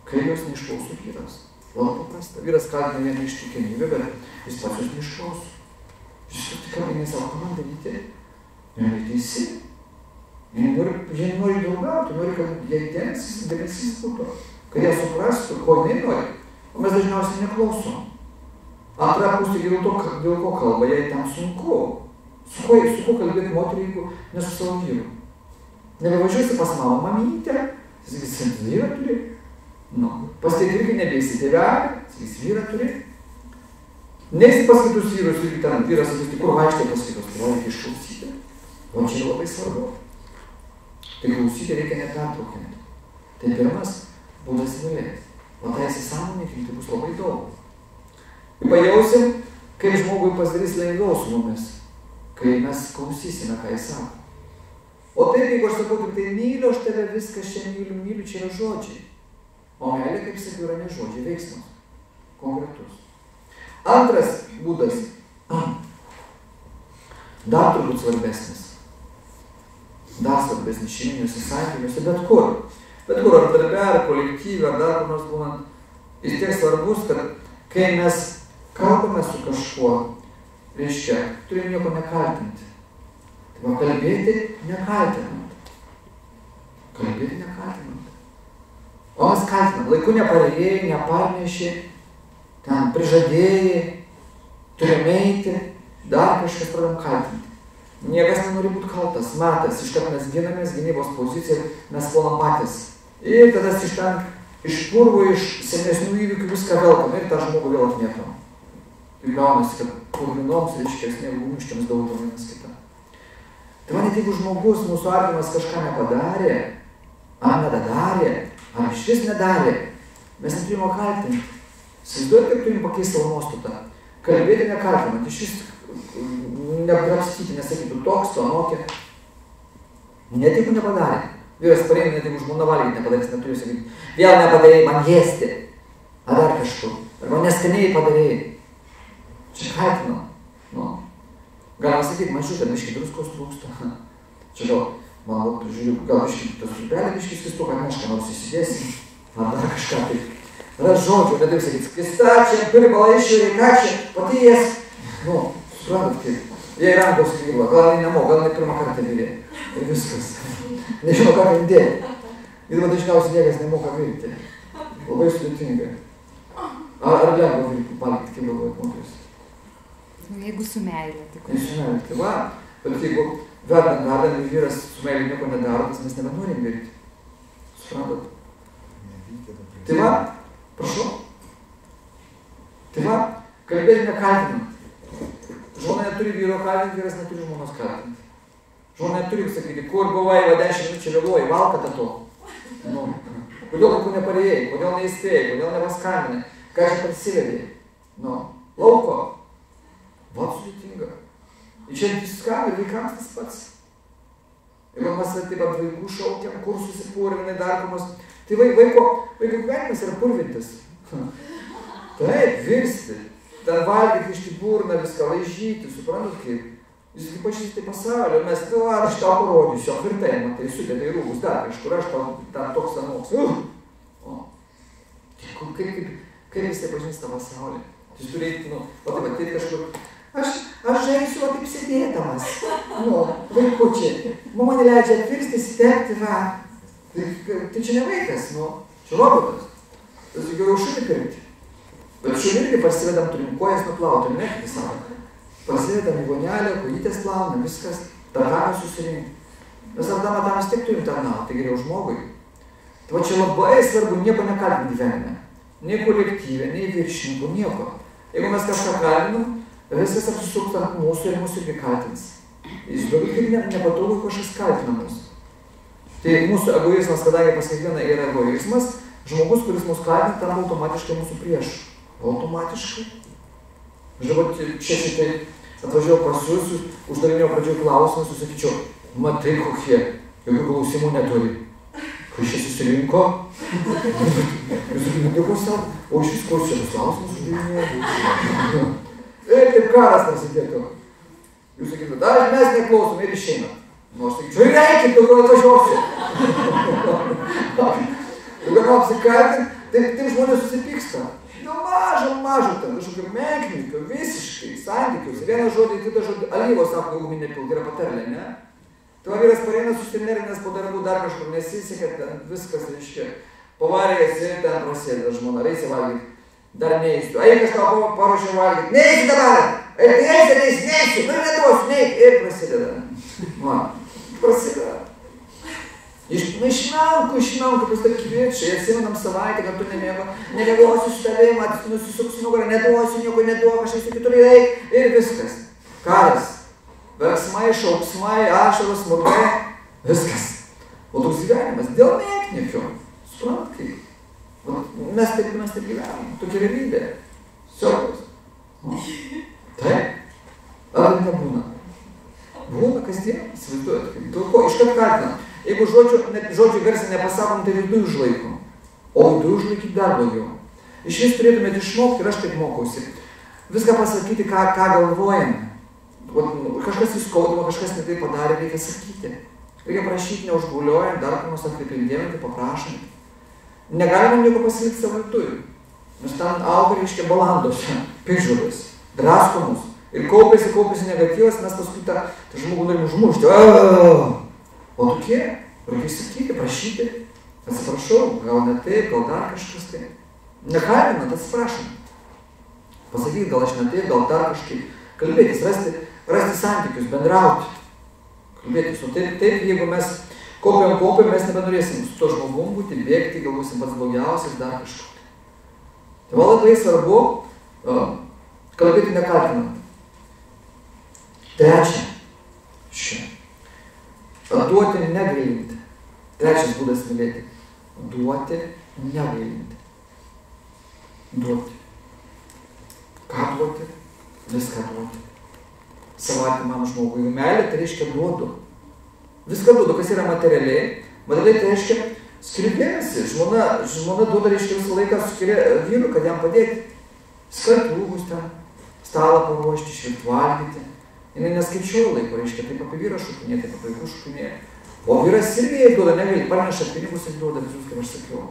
kai jos neišklauso vyras. Labai paprasta. Vyras kaltina vieną ištikimybę, bet jis pats jos neišklauso. Jis tikrai savo, ką man daryti? Jie teisi. Jie nori draugauti, nori, kad jie dėmesys būtų. Kad jie suprastų, ko jinai nori. O mes dažniausiai neklausom. Antra pusė dėl ko kalba, jai tam sunku. Su kuo kalbėti moteriai, jeigu ne su savo vyru. Nebevažiuosi pas mano mamytę, sakysi, vyrą turi. Pas tiek irgi nebeisi tėvelį, sakysi, vyrą turi. Neisi pas kitus vyrus, irgi ten vyras sakysi, kur vaikštai pas kitus, tai reikia išklausyti. O čia labai svarbu. Tai klausyti reikia nepertraukinti. Tai pirmas būdas mylėti. O tai įsisąmoninti, tai bus labai daug. Ir pajausim, kaip žmogui pasidarys lengviau su mumis, kai mes klausysime, ką jis sako. O taip, jeigu aš sakau, tik tai myliu, aš tave viskas čia myliu, čia yra žodžiai. O meilė, kaip sakiau, yra ne žodžiai, veiksmas. Konkretus. Antras būdas, dar turbūt svarbesnis. Dar svarbesnis šeiminiuose santykiuose, bet kur. Bet kur, ar darbe, ar kolektyve, ar dar kur nors būnant, jis tiek svarbus, kad kai mes kalbame su kažkuo, reiškia, turim nieko nekaltinti. Tai va, kalbėti nekaltinant. Kalbėti nekaltinant. O mes kaltinam, laiku neparėjai, neparnešė, ten prižadėjai, turim eiti, dar kažkas pradam kaltinti. Niekas nenori būti kaltas, metas, iš ten mes ginamės, gynybos poziciją, mes puolam patys. Ir tada iš purvo, iš senesnių įvykių viską velkam ir tą žmogų vėl atmėtam. Ir gaunasi, kad purvinoms, reiškia, sniegų gniūžtėms daugiau vienas kitą. Tai man, jeigu žmogus, mūsų artimas kažką nepadarė, ar nedadarė, ar išvis nedarė, mes neturime kaltinti. Įsivaizduojate, kaip turim pakeisti savo nuostatą. Kalbėti nekaltinant, išvis neapgrapstyti, nesakytų toks, to anokia. Net jeigu nepadarė. Vyras pareina, net jeigu žmona valgyti nepadarys, neturiu sakyti, vėl nepadarėjai man jėsti. Ar dar kažkur. Arba neskaniai padarėjai. Čia kaltinam. Galima sakyti, man šiutė, biškį druskos trūksta. Čia gal, žiūriu, gal biškį tas rūpelė, biškį skistu, kad kažką nors įsidėsim. Ar dar kažką tai. ras žodžių, ne taip sakyti, skista čia, pirbalą išėrė, ką čia, pati jas, nu, suprantat kaip, jie rankos klyva, gal jie nemoka, gal ne pirmą kartą vyrė. Ir viskas. Nežinau, ką ten dėti. Ir dažniausiai niekas nemoka virti. Labai sudėtinga. Ar lengva virti palikti, kaip galvojat moteris? Jeigu su meilė, tai kur? Su meilė, tai va. Bet jeigu verdant, vyras su meilė nieko nedaro, tas mes nebenorim virti. Suprantat? Tai va, prašau. Tai va, kalbėti nekaltinam. Žmona neturi vyro kaltinti, vyras neturi žmonos kaltinti. Žmona neturi sakyti, kur buvai, va 10 minučių vėluoji, valkata to. Nu, kodėl laiku neparėjai, kodėl neįspėjai, kodėl nepaskambinai, ką čia prasivedėjai. Nu, lauko. Va, sudėtinga. Ir čia skambė, vaikams tas pats. Jeigu mes taip pat vaikų šaukiam, kur susipurvinai darkomas, tai vaiko gyvenimas yra purvintis. Taip, virsti. Ten valgyti iš burną, viską laižyti, suprantat kaip. Jūs kaip pažįstate pasaulio, mes aš tau parodysiu, apvirtai, matai, sudėtai rūbus dar, iš kur aš tau ten toks anoks. Kaip jis tai pažįsta pasaulį? Jūs turėti, nu, tai kažkur, aš žaisiu, o taip sėdėdamas. Nu, vaikučiai, mama neleidžia atvirsti, stepti, va. Tai čia ne vaikas, nu, čia robotas. Tas geriau šunį pirkti. Bet šunį irgi parsivedam, turim kojas nuplauti, ne, kaip savo. Prasidedam į vonelę, kojytės plauna, viskas, tarnaką susirinkti. Mes tam vis tiek turim tarnauti, tai geriau žmogui. Tai va čia labai svarbu nieko nekaltinti gyvenime. Nei kolektyvė, nei viršininkų, nieko. Jeigu mes kažką kaltinam, viskas apsisuks ant mūsų ir mūsų irgi kaltins. Jis daugiau kaip nepatogu, kažkas kaltina mūsų. Tai mūsų egoizmas, kadangi pas kiekvieną yra egoizmas, žmogus, kuris mus kaltina, tam automatiškai mūsų prieš. Automatiškai. Aš dabar čia šitai atvažiavau pas jūs, uždavinėjau pradžioje klausimus, susakyčiau, matai kokie, jokių klausimų neturi. Kai šia susirinko, jūs nieko savo, o iš vis kur čia klausimus uždavinėjau. Kaip karas prasidėtų. Jūs sakytų, dar mes neklausom ir išeinat. Nu, aš sakyčiau, reikit, daugiau atvažiuosiu. Jeigu gal apsikaltinti, tai žmonės susipyksta. Nu, mažo ten, kažkokio menkninkio, visiškai, santykiuose. Vieną žodį, kitą žodį, alyvos sako, jeigu nepilk, yra patarlė, ne? Tai vyras pareina susinerinęs po darbų dar kažkur, nesisekė, ten viskas, reiškia, pavarėjęs ir ten prasideda žmona, reisi valgyti, dar neįsiu. Ai, kažką paruošė valgyti, neįsiu dabar, neįsiu, nu neduosiu, neįsiu, ir prasideda. Va, prasideda. Išmenku, pas tai kviečiai, atsimenam savaitę, kad tu nemėgosiu su tavim, nusisuksiu nugarą, neduosiu, nieko neduok, aš eisiu kitur eik ir viskas. Karas. Verksmai, šauksmai, ašaros, smurtai, viskas. O toks gyvenimas dėl menkniekio. Suprantat kaip? Mes taip gyvenam, tokia realybė. Siaukas. Taip. Ar nebūna? Būna kasdien, įsivaizduojat. Dėl ko? Iškart kaltinam. Jeigu žodžių garsiai nepasakom, tai viduj užlaikom. O viduj užlaikyti dar blogiau. Iš vis turėtumėte išmokti ir aš taip mokausi. Viską pasakyti, ką galvojame. Kažkas įskaudama, kažkas ne taip padarė, reikia sakyti. Reikia prašyti neužgauliojant, dar ką nors atkreipti dėmesį, paprašant. Negalima nieko pasilikti savo viduj. Nes ten auga, reiškia, balandose, pižudas, draskomus. Ir kaupėsi negatyvas, mes paskui tą žmogų norim užmušti. O tokie, reikia sakyti, prašyti, atsiprašau, gal ne taip, gal dar kažkas tai. Nekaltinant, atsiprašom. Pasakyti, gal aš ne taip, gal dar kažkaip. Kalbėtis, rasti santykius, bendrauti. Kalbėtis, o taip, jeigu mes kaupiam, mes nebenorėsim su to žmogum būti, bėgti, gal būsim pats blogiausias, dar kažkokį. Tai labai svarbu kalbėti nekaltinant. Trečia. Duoti negailinti. Trečias būdas mylėti. Duoti negailinti. Duoti. Ką duoti? Viską duoti. Savatimam žmogui. Meilė tai reiškia duodu. Viską duodu, kas yra materialiai. Materialiai tai reiškia skiriu dėmesį. Žmona duoda reiškia visą laiką skiria vyrui, kad jam padėti. Skalbti rūbus ten, stalą paruošti, švilti valgyti. Jis neskaičiuoja laiko, reiškia, taip apie vyrą šukinė, taip apie vaikų šukinė. O vyras irgi jai duoda, negali, parneša pinigus ir duoda visus, kaip aš sakiau.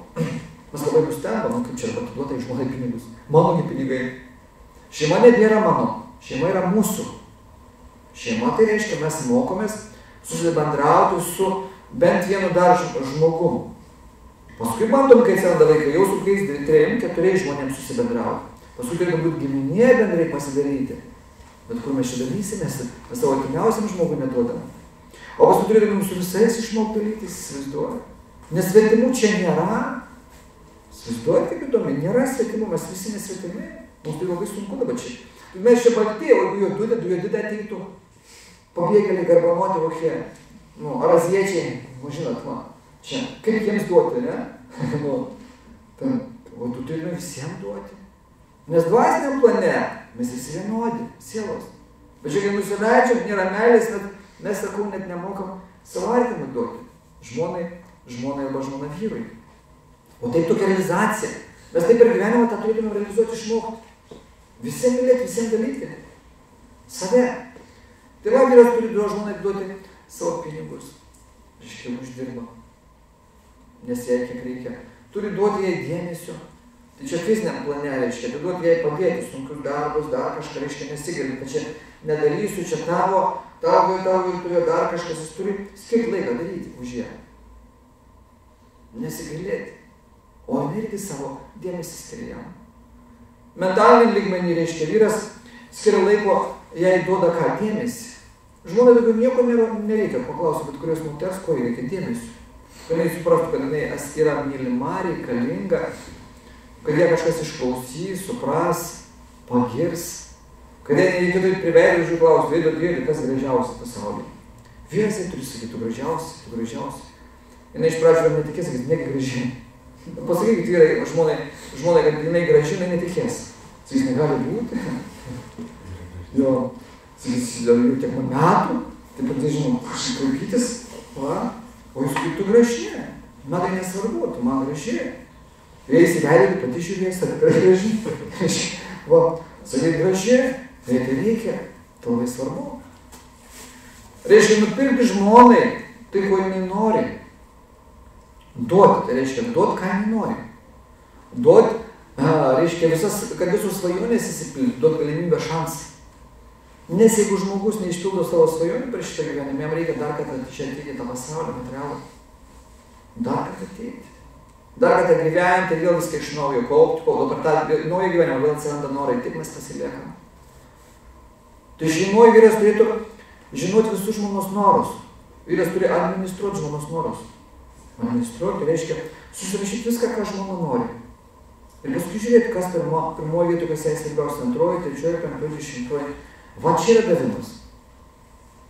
Mes labai nustembam, kaip čia arba atiduota į žmonai pinigus. Manogi pinigai. Šeima nebėra mano, šeima yra mūsų. Šeima tai reiškia, mes mokomės susibendrauti su bent vienu dar žmogum. Paskui bandom, kai atsiranda vaikai, jau su kokiais 3-4 žmonėms susibendrauti. Paskui turėtų būti giminė bendrai pasidaryti. Bet kur mes čia dalysimės, mes savo artimiausiam žmogui neduodam. O paskui turėtume su visais išmokti dalytis, įsivaizduoju. Nes svetimų čia nėra. Įsivaizduoju, kaip įdomi, nėra svetimų, mes visi nesvetimi. Mums tai labai sunku dabar čia. Mes čia balti, o jeigu juodudė ateitų, pabėgėliai garbanoti kokie, azijiečiai, žinot, čia, kaip jiems duoti, ne? O tu turime visiems duoti. Nes dvasiniam plane mes visi vienodi, sielos. Bet čia, kai nusileidžiam, nėra meilės, mes, sakau, net nemokam savo artimui duoti. Žmonai arba žmona vyrui. O tai tokia realizacija. Mes taip per gyvenimą tą turėtume realizuoti išmokti. Visiems mylėti, visiems dalyti. Save. Tai va, vyras turi žmonai duoti savo pinigus. Reiškia, uždirba. Nes jai kiek reikia. Turi duoti jai dėmesio. Tai čia fiziniam plane reiškia, tai duoti jai padėti, sunkius darbus, dar kažką reiškia nesigali, kad čia nedarysiu, čia tavo turėjo dar kažkas, jis turi skirti laiką daryti už ją. Nesigailėti. O irgi savo dėmesį skiria jam. Mentaliniam lygmenį reiškia, vyras skiria laiko, jai duoda ką dėmesį. Žmonai daugiau nieko nereikia, paklausiu, bet kurios moters, ko reikia dėmesio. Kad jinai suprastų, kad jinai yra mylima, reikalinga, kad jie kažkas išklausys, supras, pagirs, kad jie nereikėtų priveidžių klausti, veidrodėlį, kas gražiausia pasaulyje. Vyras jai turi sakyti, tu gražiausia. Jinai iš pradžių netikės, sakys, negi gražiai. Pasakykit vyrai žmonai, kad jinai graži, jinai netikės. Sakys, negali būti. Jo, sakys, jau tiek man metų, taip pat, žinau, klaukytis, va, o jūs kaip tu graži. Man tai nesvarbu, tu man graži. Eisi veidrodį, pati žiūrės, ar graži. Va, sakai graži, tai reikia, tai labai svarbu. Reiškia, nupirkti žmonai tai, ko jinai nori. Duoti, tai reiškia, duoti, ką jinai nori. Duoti, reiškia, kad visos svajonės įsipildytų, duoti galimybę šansą. Nes jeigu žmogus neišpildo savo svajonių per šitą gyvenimą, jam reikia dar kartą čia ateiti tą pasaulį materialą. Dar kartą ateiti. Dar kartą gyventi ir vėl viską iš naujo kaupti, o per tą naują gyvenimą vėl atsiranda norai, tik mes pasiliekam. Tai šeimoje vyras turėtų žinoti visus žmonos norus. Vyras turi administruoti žmonos norus. Administruoti, tai reiškia susirašyti viską, ką žmona nori. Ir paskui žiūrėti, kas pirmoji vietoj, kas jai svarbiausia, antroji, trečioji, penktoji, 10. Va čia yra davimas.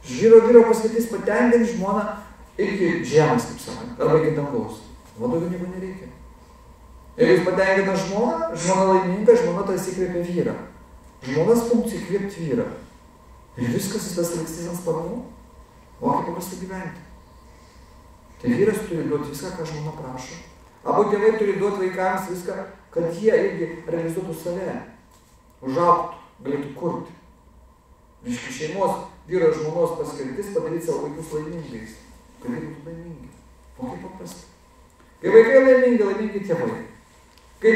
Vyro paskatys patenkinti žmoną iki žemės, kaip sakant, arba iki dangaus. Va daugiau nieko nereikia. Jeigu jūs patenkina žmoną, žmona laiminga, žmona tas įkvėpia vyrą. Žmonas funkcija įkvėpti vyrą. Ir viskas jis tas lakstys ant sparnų. O kaip paprastai gyventi. Tai vyras turi duoti viską, ką žmona prašo. Abu tėvai turi duoti vaikams viską, kad jie irgi realizuotų save. Užaugtų, galėtų kurti. Reiškia, šeimos vyro ir žmonos paskirtis padaryti savo vaikus laimingais. Kad jie būtų laimingi. O kaip paprastai. Kai vaikai laimingi tėvai. Kai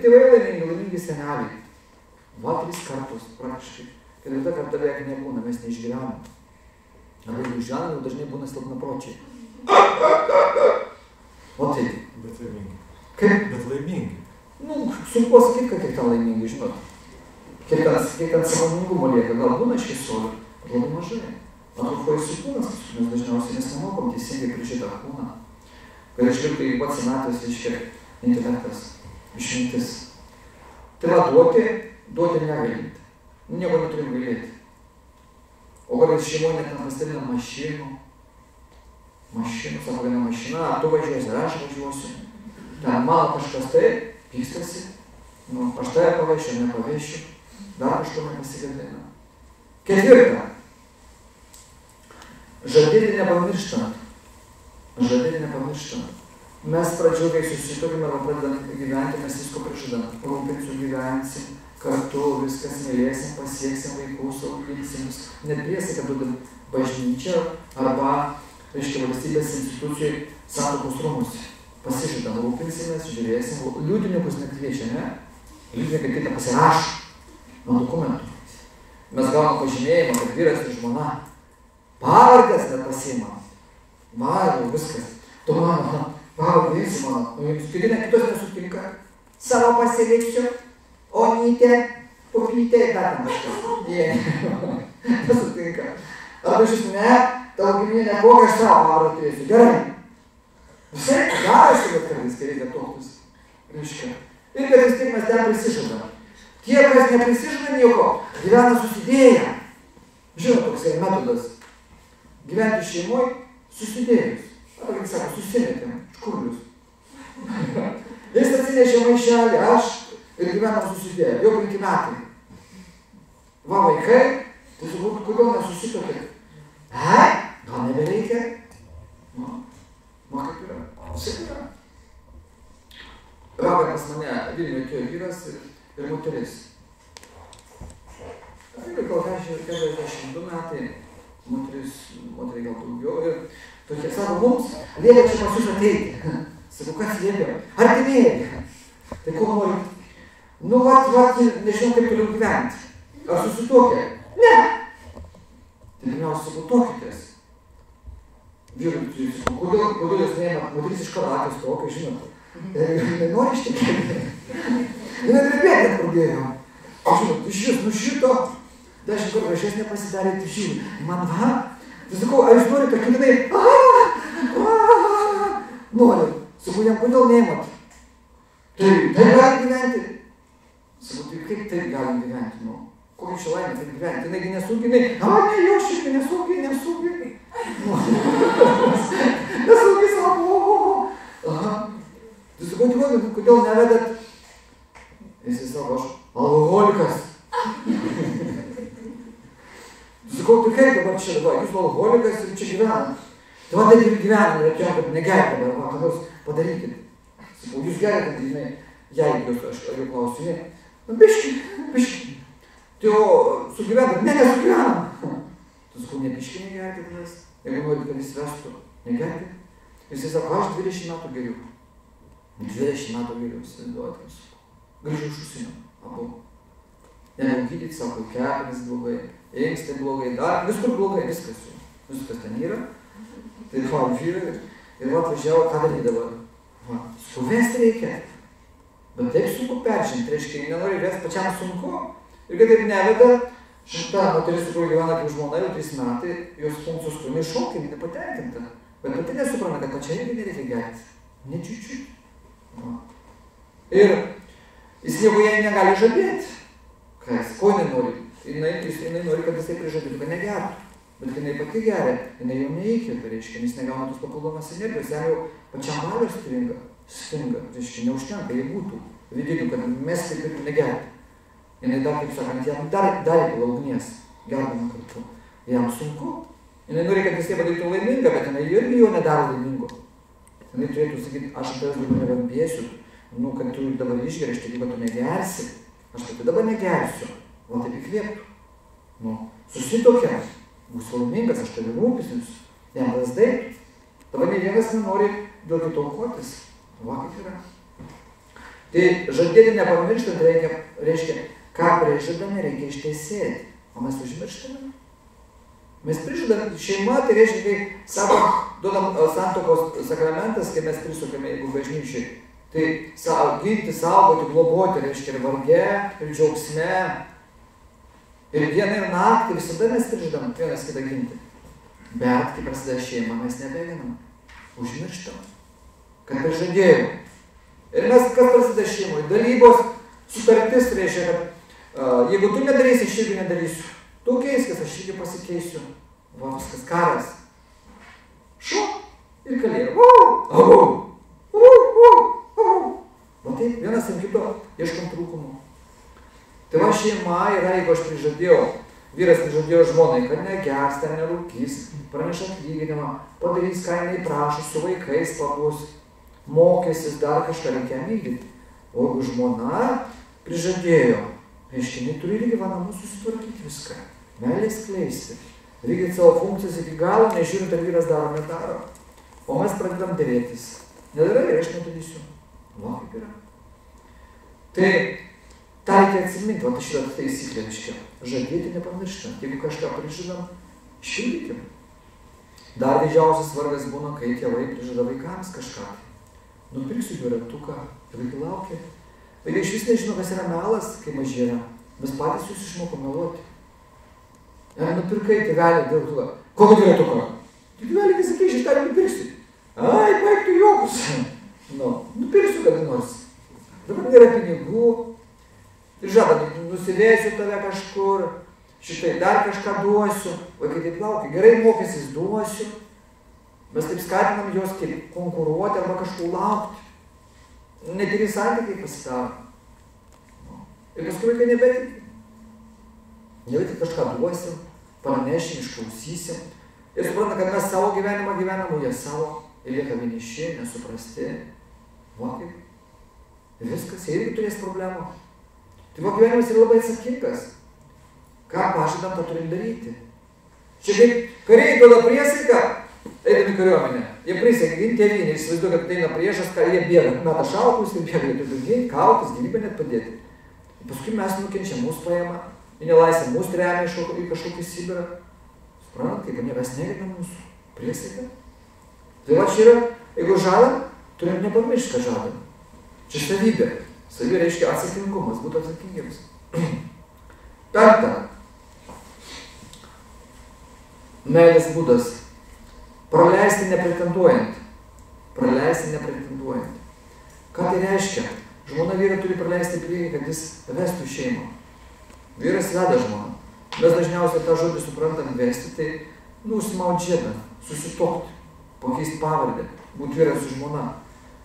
tėvai laimingi seneliai. Va 3 kartus praktiškai. 4 kartą beveik nebūna, mes neišgyvenam. Arba jeigu išgyvenam, dažnai būna silpnapročiai. O taip. Bet laimingi. Kaip? Bet laimingi. Sunku pasakyti, kad kiek ten laimingi, žinot. Kiek ten sąmoningumo lieka. Gal būna šviesolių, bet labai mažai. Atrofojasi kūnas, mes dažniausiai mes nemokom teisingai prižiūrėti tą kūną. Kad išliktų į pats senatvės, reiškia, intelektas, išmintis. Tai va, duoti negailyti. Nieko neturim gailėti. O kartais šeimoje net nepastebina mašinų, sako, viena mašina, tu važiuosi, ar aš važiuosiu. Ten mano kažkas tai, pykstasi, aš tave pavešiu, nepavešiu, dar kažko nepasigadina. 4. Žadėti nepamirštant. Mes pradžioje, kai susitokime arba pradedam gyventi, mes visko prižadam. Rūpinsiu, gyvensim, kartu viskas mylėsim, pasieksim vaikus, auginsim. Net priesaiką duodam bažnyčią arba, reiškia, valstybės institucijai santuokos rūmuose. pasižadam, rūpinsimės, žiūrėsim, liudininkus nekviečia, ne? Liudininkai kitą pasirašo nuo dokumentų. Mes gaunam pažymėjimą, kad vyras ir žmona pavardės net pasiima. Jau viskas. Tu mano, pavardės mano. Jums kitos nesutinka. Savo pasiliksiu, Onytė, Pupytė ir dar ten kažkas. Nesutinka. Arba šis ne, tavo giminė nekokia, aš savo pavardę turėsiu. Gerai. Visai gavosi, kad kartais, kai reikia tokius. Reiškia. Ir kad vis tik mes ten prisižadam. Tie, kas neprisižada nieko, gyvena susidėję. Žinot, toks yra metodas. Gyventi šeimoj susidėjus. Arba, kaip sako, susimetėm, škurlius. Jis atsinešė maišelį, aš ir gyvenam susidėję. Jau 5 metai. Va vaikai, tai turbūt, kodėl nesusitokėt? Gal nebereikia? Kaip yra? Visai yra. Vakar pas mane Vilniuje atėjo vyras ir moteris. Vyrai gal 42 metai, moteriai gal daugiau. Ir tokie sako, mums liepia čia pas jūs ateiti. Sakau, kas liepia? Artimieji. Tai ko nori? Nu, nežinau, kaip toliau gyventi. Ar susituokia? Ne. Tai pirmiausia, sakau, tuokitės. Vyrai, kodėl jūs neėmat? Moteris iš Kalatės tokia, žinot. Nenori ištikėti. Nedrebėti pradėjo. Žinot, iš jūs, nu šito, 10 kartų gražesnė pasidarė, tai žiūrė. Man va, tai sakau, ar jūs norite, kad jinai, nori. Sakau, jam kodėl neėmat? Tai gali gyventi. Sakau, tai kaip taip galim gyventi, nu? Kokia čia laimė taip gyventi? Jinai nesaugi, ne, jo šitai nesaugi. Nesaugi savo, Tai sakau, kodėl nevedat? Jis sako, aš alkoholikas. Sakau, tai kaip dabar čia dabar, jūs alkoholikas ir čia gyvenat. Tai va taip ir gyvenat, ir atėjo, kad negerti dabar, ką nors padarykit. Sakau, jūs gerite, žinai, jeigu jūs, aš jau klausiu, ne? Nu, biški. Tai o sugyvenat, nesugyvenam. Tai sakau, ne biški negerti, nes, jeigu norit, kad jis vestų, negerti. Jis sako, aš 20 metų geriu. 20 metų geriau, įsivaizduojat, grįžau iš užsienio, abu. Nedaug gydyti, sako, kepenis blogai, inkstai blogai, dar viskur blogai, viskas ten yra. Tai va, vyrai, ir va, atvažiavo, ką daryti dabar. Va, suvesti reikia. Bet taip sunku peržinti, reiškia, nenori vesti pačiam sunku. Ir kad taip neveda, šita moteris, su kuriuo gyvena kaip žmona, jau 3 metai, jos funkcijos kūnai šokia, nepatenkinta. Bet pati nesupranta, kad pačiai irgi nereikia gerti. Ne čiūčiut. Ir jis nieko jai negali žadėti. Ko jinai nori? Jinai nori, kad jisai prižadėtų, kad negertų. Bet jinai pati geria, jinai jau neįkvėpia, reiškia, jis negauna tos papildomas energijos, jam jau pačiam valios stinga, reiškia, neužtenka, jei būtų vidinių, kad mes taip ir negerti. Jinai dar, kaip sakant, jam dar įpila ugnies, gerdama kartu. Jam sunku. Jinai nori, kad jisai padarytų laimingą, bet jinai irgi jo nedaro laimingo. Jinai turėtų sakyti, aš tavęs dabar nebambėsiu, nu, kad tu dabar išgeri, aš taip, kad tu negersi, aš taip dabar negersiu, o taip įkvėptų. Nu, susitokia, bus laimingas, aš tavi rūpinsiu, jam tas taip. Dabar nei vienas nenori dėl kito aukotis. Va, kaip yra. Tai žadėti nepamirštant reiškia, ką prižadame, reikia ištesėti. O mes užmirštame. Mes prižadam, šeima, tai reiškia, kai sako, duodam santuokos sakramentas, kai mes prisukame, jeigu bažnyčiai. Tai ginti, saugoti, globoti, reiškia ir varge, ir džiaugsme. Ir dieną ir naktį visada mes prižadam vienas kitą ginti. Bet, kai prasideda šeima, mes nebeginam. Užmirštam. Kad prižadėjom. Ir mes, kas prasideda šeimoje? Dalybos, sutartis reiškia, kad jeigu tu nedarysi, aš irgi nedarysiu. Tu keiskis, aš irgi pasikeisiu. Va, viskas karas. Šo ir kalėra. Va taip, vienas ir kito ieškom trūkumų. Tai va šeima yra, jeigu aš prižadėjau, vyras prižadėjo žmonai, kad negers, ten nerūkys, praneša atlyginimą, padarys, ką jinai prašo, su vaikais pabus, mokysis, dar kažką reikia vykdyti. O jeigu žmona prižadėjo, reiškia, turi irgi va namus susitvarkyti viską. Meilės skleisti, vykdyti savo funkcijas iki galo, nežiūrint, ar vyras daro, nedaro. O mes pradedam dėrėtis. Nedarai ir aš nedarysiu. Va, kaip yra. Tai tą reikia atsiminti, va šitą taisyklę reiškia. Žadėti nepamirštant. Jeigu kažką prižadam, išpildykim. Dar didžiausias vargas būna, kai tėvai prižada vaikams kažką. Nupirksiu dviratuką, vaikai laukia. Vaikai iš vis nežino, kas yra melas, kai maži yra. Mes patys jūs išmokom meluoti. Nupirkai tėvelį dėl to. Kokį dviratuką? Tėvelį, kai sakai, šitą nupirksiu. Ai, baik tu jokus. Nupirksiu kada nors. Dabar nėra pinigų. Ir žada, nusivėsiu tave kažkur, šitai dar kažką duosiu. Vaikai taip laukia, gerai mokysis, duosiu. Mes taip skatinam juos kaip konkuruoti arba kažkur laukti. Netiri santykiai pasidaro. Ir paskui vaikai nebetik. Nebetik kažką duosim, pranešim, išklausysim. Ir supranta, kad mes savo gyvenimą gyvenam, o jie savo. Ir lieka vieniši, nesuprasti. Va kaip. Ir viskas, jie irgi turės problemų. Tai va gyvenimas yra labai atsakingas. Ką pažadam, tą turim daryti. Čia kaip kariai duoda priesaiką, eidami kariuomenę. Jie prisiekia ginti tėvynę, įsivaizduoja, kad ateina priešas, ką jie bėga. Meta šautuvus ir bėga, jie turi ginti, kautis, gyvybę net padėti. Paskui mes nukenčiam, mūsų paima, į nelaisvę mūsų remia į kažkokį Sibirą. Suprantat, kaip niekas negina mūsų priesaiką. Tai va čia yra, jeigu žadam, turim nepamiršti, ką žadam. Čia savybė. Savybė reiškia atsakingumas, būtų atsakingiams. Penkta. Meilės būdas. Praleisti nepretenduojant. Praleisti nepretenduojant. Ką tai reiškia? Žmona vyrą turi praleisti priekį, kad jis vestų šeimą. Vyras veda žmoną. Mes dažniausiai tą žodį suprantam vesti, tai užsimaut žiebę, susitokti, pakeisti pavardę, būti vyras su žmona.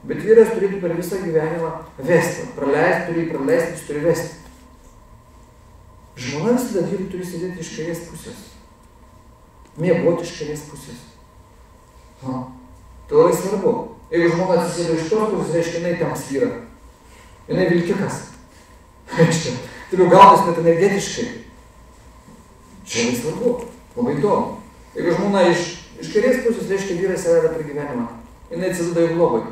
Bet vyras turėtų per visą gyvenimą vesti. Turi praleisti, jis turi vesti. Žmona visada vyrui turi sėdėti iš kairės pusės. Miegoti iš kairės pusės. Tai labai svarbu. Jeigu žmona atsisėdo iš tos pusės, reiškia, jinai tems vyrą. Jinai vilkikas. Reiškia, turiu gautis net energetiškai. Čia labai svarbu. Labai įdomu. Jeigu žmona iš kairės pusės, reiškia, vyras yra prie gyvenimą. Jinai atsisėdo į globai.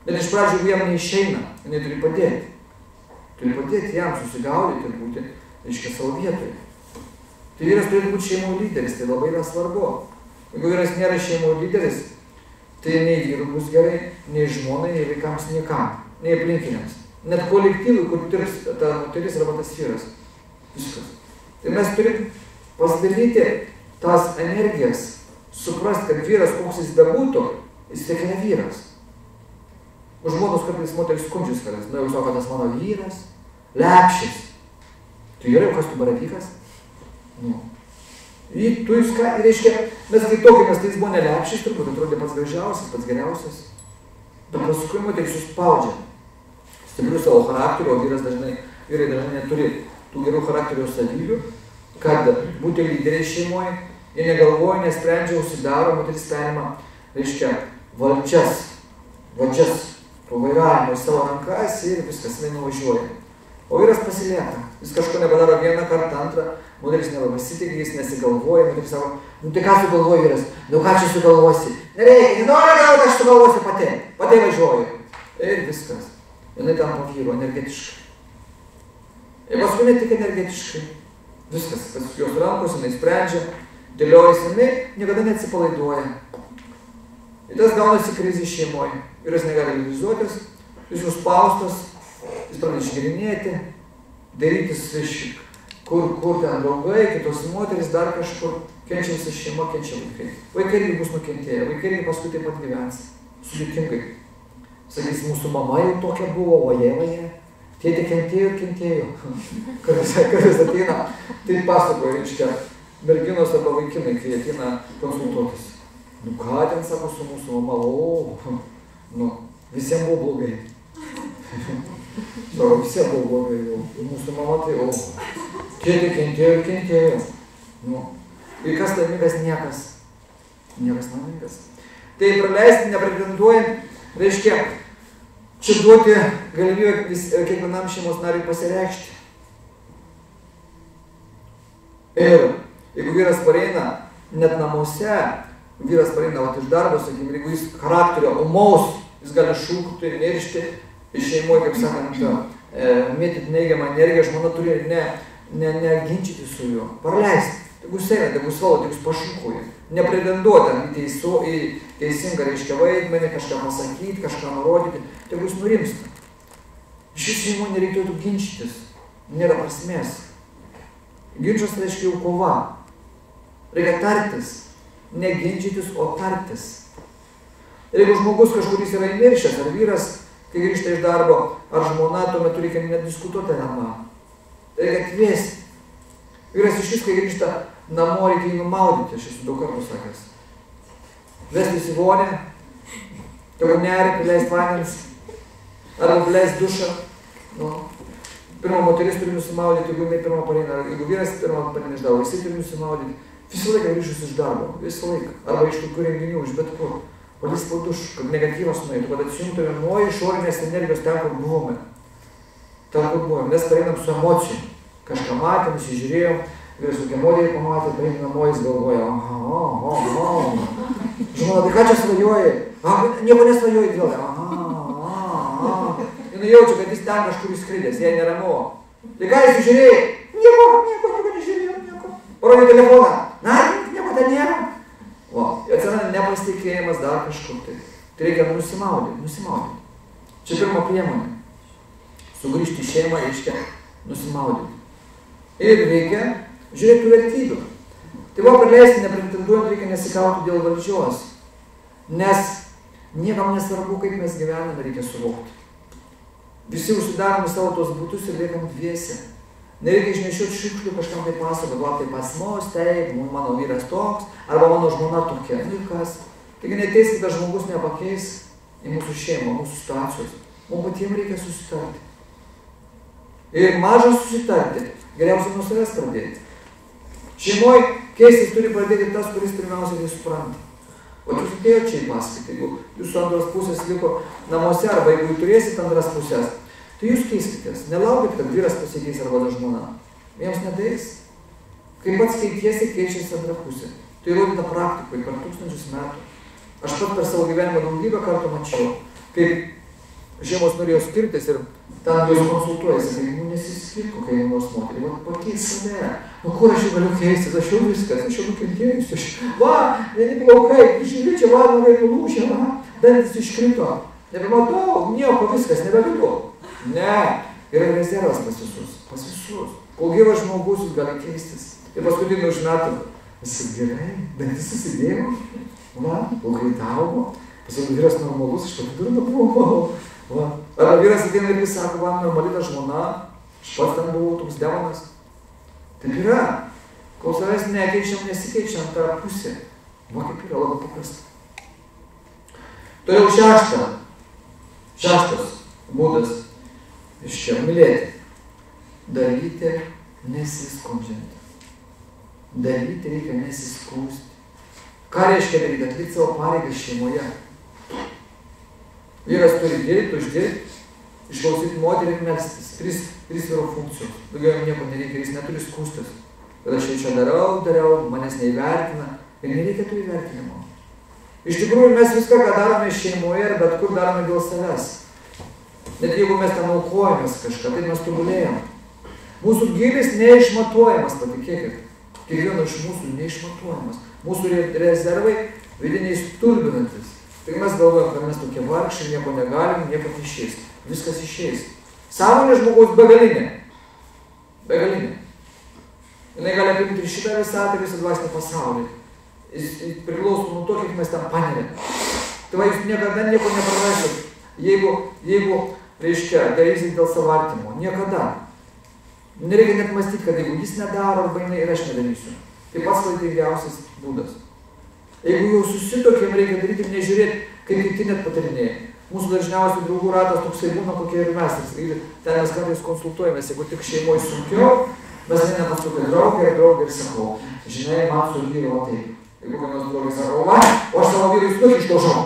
Bet iš pradžių jam neišeina, jinai turi padėti. Turi padėti jam susigaudyti ir būti, reiškia, savo vietoje. Tai vyras turi būti šeimų lyderis, tai labai yra svarbu. Jeigu vyras nėra šeimų lyderis, tai nei vyrų bus gerai, nei žmonai, nei vaikams, niekam, nei aplinkiniams. Net kolektyvui, kur dirbs ta moteris arba tas vyras. Viskas. Tai mes turim pasidalyti tas energijas, suprasti, kad vyras, koks jis bebūtų, jis tik yra vyras. Už žmonos kartais moteris skundžius kartais. Jau sako, tas mano vyras, lepšis. Tu gerai, kas tu baravykas? Tu jūs ką, reiškia, mes kai tokimės, tai jis buvo nelepšis, turbūt atrodė pats gražiausias, pats geriausias. Bet paskui moteris suspaudžia. Stiprių savo charakterių, o vyrai dažnai neturi tų gerų charakterio savybių, kad būti lyderiai šeimoje, jie negalvoja, nesprendžia, užsidaro, moteris perima, reiškia, valdžias, to vairavimo į savo rankas ir viskas, jinai nuvažiuoja. O vyras pasilieka, jis kažko nepadaro vieną kartą, antrą, moteris nepasitikė, jis nesigalvoja, moteris sako, tai ką sugalvoji vyras, ką čia sugalvosi, nereikia, nenori gauti, aš sugalvosiu pati važiuoju. Ir viskas, jinai tampa vyru energetiškai. Ir paskui ne tik energetiškai, viskas, kas jos rankos, jinai sprendžia, dėliojasi, jinai niekada neatsipalaiduoja. Ir tas gaunasi krizė šeimoje. Vyras negali realizuotis, jis užspaustas, jis pradeda išgerinėti, darytis kur ten draugai, kitos moteris, dar kažkur, kenčia visa šeima, kenčia vaikai. Vaikai irgi bus nukentėję, vaikai irgi paskui taip pat gyvens, sudėtingai. Sakys, mūsų mama jau tokia buvo, vaje, tėtė kentėjo. Kartais ateina, tai pasakoja, reiškia, merginos arba vaikinai, kai ateina konsultuotis. Ką ten sako su mūsų mama, visiems buvo blogai. Visiems buvo blogai, mūsų mama tai, tėtė kentėjo. Ir kas laimingas? Niekas. Niekas laimingas. Tai praleisti nepretenduojant, reiškia, čia duoti galimybę kiekvienam šeimos nariui pasireikšti. Ir jeigu vyras pareina net namuose, vyras pareina iš darbo, sakykim, jeigu jis charakterio, umaus, jis gali šūkti, niršti, iš šeimoje, kaip sakant, mėtyti neigiamą energiją, žmona turi neginčyti su juo, praleisti. Tegu sėna, tegu svalo, tegu pašūkuoja. Nepretenduoti į teisingą reiškia vaidmenį, kažką pasakyti, kažką nurodyti, tegu jis nurimsta. Šis šeimų nereikėtų ginčytis, nėra prasmės. Ginčas reiškia jau kova. Reikia tartis, ne ginčytis, o tartis. Ir jeigu žmogus kažkuris yra įmiršęs, ar vyras, kai grįžta iš darbo, ar žmona, tuo metu reikia nediskutuoti namą. Reikia kviesti. Vyras iš vis, kai grįžta namo, reikia jį numaudyti, aš esu daug kartų sakęs. Vestis į vonę, tegu nerį, prileist vandens, arba prileist dušą. Nu, pirma moteris turi nusimaudyti, jeigu jinai pirma pareina, jeigu vyras pirma pareina iš darbo, jisai turi nusimaudyti. Visą laiką grįžus iš darbo, visą laiką. Arba iš kokių renginių, iš bet kur. Valys po dušą, kad negatyvas nueitų, kad atsijungtume nuo išorinės energijos ten, kur buvome. Ten, kur buvome. Mes pareinam su emocijom. Kažką matėm, įsižiūrėjom, vyras kokią modelį pamatė, pareina namo, jis galvoja, žmona, tai ką čia svajoji? Nieko nesvajoji vėl. Jinai jaučia, kad jis ten kažkur įskridęs, jai neramu. Tai ką jis žiūrėjai? Nieko nežiūrėjau, nieko. Parodė telefoną. Na, nieko ten nėra. O, atsiranda nepasitikėjimas dar kažkur tai. Tai reikia nusimaudyti. Čia pirma priemonė. Sugrįžti į šeimą reiškia nusimaudyti. Ir reikia žiūrėti vertybių. Tai buvo praleisti, nepretenduojant, reikia nesikauti dėl valdžios. Nes niekam nesvarbu, kaip mes gyvename, reikia suvokti. Visi užsidarome savo tos būtus ir liekam dviese. Nereikia išnešioti šiukšlių kažkam tai pasakoti, va tai pas mus, taip, mano vyras toks, arba mano žmona tokia. Nu kas? Taigi neteis, kad žmogus nepakeis į mūsų šeimą, mūsų situacijos. Mums patiems reikia susitarti. Ir mažas susitarti, geriausiai nuo savęs pradėti. Šeimoje keistis turi pradėti tas, kuris pirmiausiai tai supranta. O jūs atėjote čia į paskaitą, jeigu jūsų antros pusės liko namuose, arba jeigu turėsit antras pusės, tai jūs keiskitės. Nelaukit, kad vyras pasikeis arba žmona. Jiems nedaeis. Kai pats keitiesi, keičiasi antra pusė. Tai įrodyta praktikoje per 1000 metų. Aš pat per savo gyvenimą daugybę kartų mačiau, kaip šeimos norėjo skirtis ir ten jūs konsultuojasi, kai nesiskirko, kai nors moterį, pakeis save. O kur aš jau galiu keistis, aš jau viskas, aš jau nukentėjusiu. Va, vieni plaukai, žiūrė, čia va, norėjau lūžė, va, dantis iškrito. Nebematau, nieko, viskas, nebegaliu. Ne, yra rezervas pas visus. Kol gyvas žmogus, jūs gali keistis. Ir paskutinį už metų, viskas gerai, dantis susidėjau, va, plaukai taugo, pasiūlė vyras normalus, aš pati durna buvau. Arba vyras ateina ir vis sako, va, normali ta žmona, aš pats ten buvau, toks demonas. Taip yra. Kol savęs nekeičiam, nesikeičiam tą pusę. Va, kaip yra labai paprasta. Toliau šeštas būdas. Iš čia mylėti. Daryti nesiskundžiant. Daryti reikia nesiskūsti. Ką reiškia daryti? Atlikti savo pareigas šeimoje. Vyras turi dirbti, uždirbti, išklausyti moterį ir melstis. Tris vyro funkcijos. Daugiau nieko nereikia, jis neturi skūstis. Kad aš čia darau, manęs neįvertina. Ir nereikia tų įvertinimo. Iš tikrųjų, mes viską, ką darome šeimoje ir bet kur darome dėl savęs. Net jeigu mes ten aukojamės kažką, tai mes tobulėjam. Mūsų gylis neišmatuojamas, patikėkit. Kiekvieno iš mūsų neišmatuojamas. Mūsų rezervai vidiniai stulbinantis. Tai mes galvojam, kad mes tokie vargšai, nieko negalim, nieko neišeis. Viskas išeis. Sąmonė žmogaus begalinė. Begalinė. Jinai gali apimti ir šitą visatą, visą dvasinį pasaulį. Jis priklauso nuo to, kiek mes ten paneriam. Tai va, jūs niekada nieko neprarasit. Jeigu reiškia, darysit dėl savo artimo. Niekada. Nereikia net mąstyti, kad jeigu jis nedaro, arba jinai ir aš nedarysiu. Tai pats laimingiausias būdas. Jeigu jau susitokėm, reikia daryti ir nežiūrėti, kaip kiti net patarinėja. Mūsų dažniausiai draugų ratas toksai būna, kokie ir mes. Ten mes kartais konsultuojamės, jeigu tik šeimoje sunkiau, mes nepasukai draugą ir sakau, žinai, man su vyru, o taip. Jeigu vienas draugas sako, va, o aš savo vyrui stuok iš to žodžio.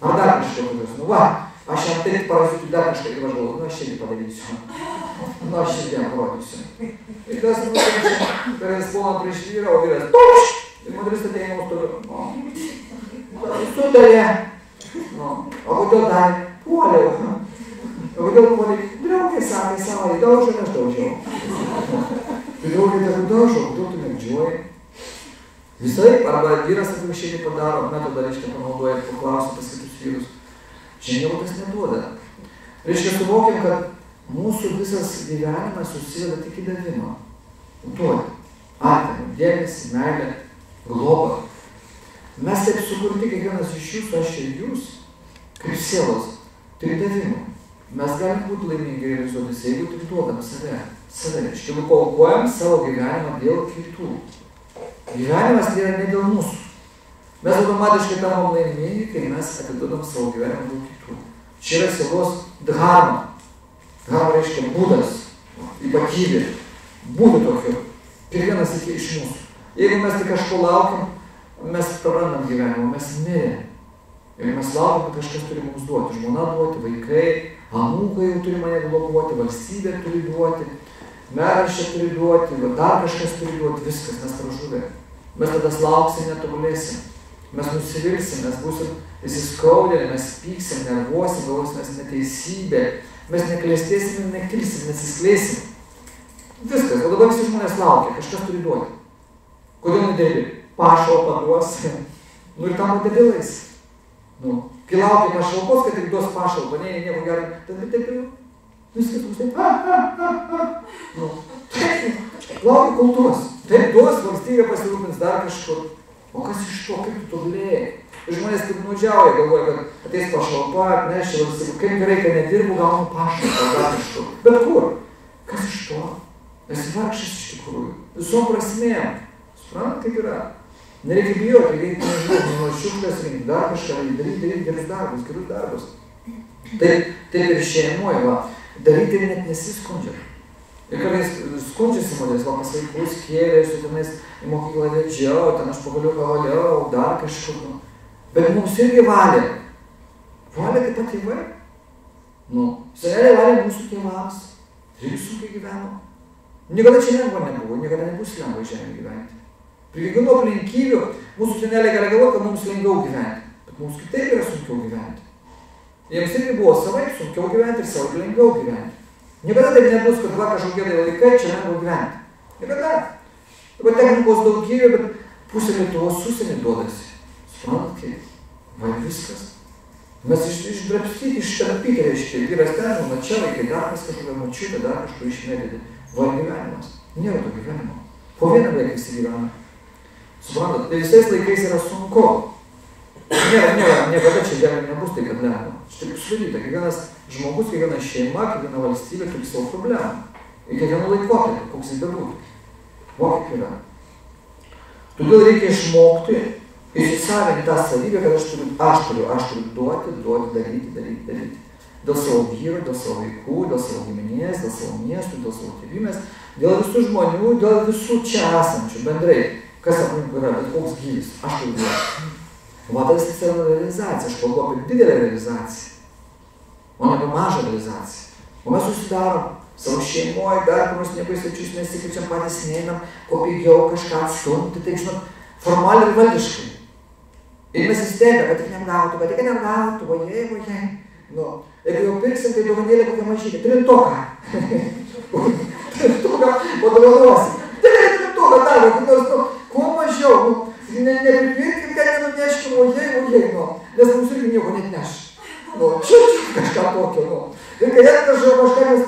Ar dar kažką kokios, nu va, aš jam taip parazysiu dar kažką ir aš galvoju, nu aš irgi padarysiu. Nu aš irgi jam parodysiu. Ir tas nukenčia, per spolą prieš vyrą, o vyras toks. Ir moteris ateina už toliau. Sutarė. o kodėl darė? Puoliau. O kodėl puoliai? Draugė sakė savo, daužo, aš daužiau. Tai draugė tegu daužo, kodėl tu mėgdžiuoji? Visai, arba vyras atvirkščiai padaro, metodą, reiškia, panaudoja ir paklausia pas kitus vyrus. Čia nieko tas neduoda. Reiškia, suvokim, kad mūsų visas gyvenimas susideda tik į davimą. Duoti. Atėmą, dėmesį, meilę, globą. Mes taip sukurti kiekvienas iš jūsų, aš ir jūs, kaip sielos, tik davimą. Mes galim būti laimingi realizuotis, jeigu tik duodam save. Reiškia, aukojam savo gyvenimą dėl kitų. Gyvenimas yra ne dėl mūsų. Mes automatiškai tamam laimingi, kai mes atiduodam savo gyvenimą dėl kitų. Čia yra sielos dharma. Dharma reiškia būdas, ypatybė, būdų tokio. Kiekvienas iki iš mūsų. Jeigu mes tik kažko laukiam, mes prarandam gyvenimą, mes mirėm. Jeigu mes laukiam, kad kažkas turi mums duoti, žmona duoti, vaikai, anūkai jau turi mane globuoti, valstybė turi duoti, meras čia turi duoti, dar kažkas turi duoti, viskas, mes pražudėm. Mes tada lauksim, netobulėsim. Mes nusivilsim, mes būsim įsiskaudę, mes pyksim, nervuosim, galvosim, mes neteisybė, mes neklestėsim ir nekilsim, nesiskleisim. Viskas, o dabar visi žmonės laukia, kažkas turi duoti. Kodėl nedirbi? Pašalpą duos. Nu ir tam debilais. Nu, kai laukia pašalpos, kad tik duos pašalpą, nieko gero, tada taip jau. Viskas bus taip. Nu, laukia kultūros. Taip duos, valstybė pasirūpins dar kažkur. O kas iš to, kaip tu tobulėjai? Žmonės taip nudžiauja, galvoja, kad ateis pašalpa, atnešė valstybė. Kaip gerai, kad nedirbu, gaunu pašalpą dar kažkur. Bet kur? Kas iš to? Esi vargšas iš tikrųjų. Visom prasmėm. Suprantat, kaip yra? Nereikia bijoti, reikia nežinau, nuo šiukšlės rinkti, dar kažką, daryti gerus darbus. Taip ir šeimoje, va, daryti ir net nesiskundžia. Ir kartais skundžiasi modės, va, pas vaikus kėlė, aš tenais į mokyklą vedžiau, ten aš pagaliuką valiau, dar kažkur. Nu. Bet mums irgi valė. Valė taip pat tėvai. Nu, senelė valė mūsų tėvams. Ir sunkiai gyveno. Niekada čia lengva nebuvo, niekada nebus lengva žemė gyventi. Prie kiekvienų aplinkybių mūsų senelė gali galvoti, kad mums lengviau gyventi, bet mums kitaip yra sunkiau gyventi. Jiems irgi buvo savaip sunkiau gyventi ir savaip lengviau gyventi. Niekada taip nebus, kad va kažkokie tai laikai čia lengviau gyventi. Niekada. Dabar technikos daugybė, bet pusė Lietuvos užsienį duodasi. Suprantat, kaip? Va viskas. Mes išdrapstyti, ištarpyti, reiškia, vyras ten, žmona čia, vaikai dar kažkokia mačiutė, dar kažkur išmėdėti. Va gyvenimas. Nėra to gyvenimo. Po vieną laiką įsigyvena. Suprantat, tai visais laikais yra sunku. Niekada čia žemė nebus tai, kad lengva. Štai sudaryta, kiekvienas žmogus, kiekviena šeima, kiekviena valstybė turi savo problemą. Ir kiekvienu laikotarpiu, koks jis bebūtų. Va kaip yra. Todėl reikia išmokti įsisavinti tą savybę, kad aš turiu duoti, daryti. Dėl savo vyro, dėl savo vaikų, dėl savo giminės, dėl savo miestų, dėl savo tėvynės, dėl visų žmonių, dėl visų čia esančių bendrai. Kas aplink yra, bet koks gyvis, aš turiu duoti. Va tas yra realizacija, aš kalbu apie didelę realizaciją, o ne apie mažą realizaciją. O mes susidarom savo šeimoje, dar kur nors nieko į svečius nesikeičiam, patys neinam, kuo pigiau kažką atstumti, taip žinot, formaliai ir valdiškai. Ir mes įstebė, kad tik negautų, ojei. Nu, jeigu jau pirksim, tai dovanėlė kokia mažytė, trintoką. Trintoką padovanosim. Trintoką dar, nors, nu, kuo mažiau, nu, nepripirkim, kad nenuneškim, ojei, nu, nes mums irgi nieko net neš. Nu, čia kažką tokio, nu. Ir kai atvežau kažką, nes,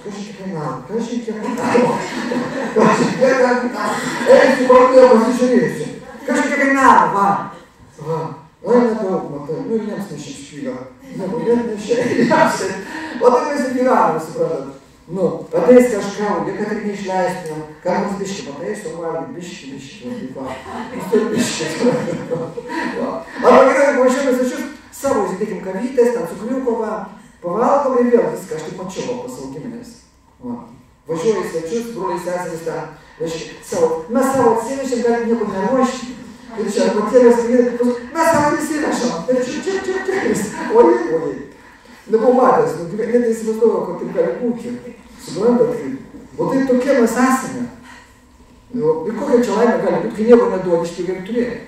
kažkiek kainavo. Eisiu, parduotuvę pasižiūrėsiu. Kažkiek kainavo, va. Oi, nedaug, matai, nu, jiems nešikšvyga. Net nešėjai. O taip mes ir gyvename, suprantat. Nu, ateis kažką, jie kad ir neišleistumėm, ką mums biškį pataiso, valgyti, biškį, Arba gerai, važiuojame svečius savo, įsidėkim kavytės, ten cukriuko, pavalgom ir vėl viską, aš taip mačiau pas savo giminės. Važiuoju į svečius, broliai seseris ten, reiškia, mes savo atsinešėm, galim nieko neruošti. Ir čia patėlės sakyti, mes savo įsinešam, ir čia, ojei. Nebuvau matęs, net neįsivaizduoju, kad taip gali būti. Suprantat, o tai tokie mes esame. Ir kokia čia laimė gali būti, kai nieko neduodi, iš tėvų ir turėjai.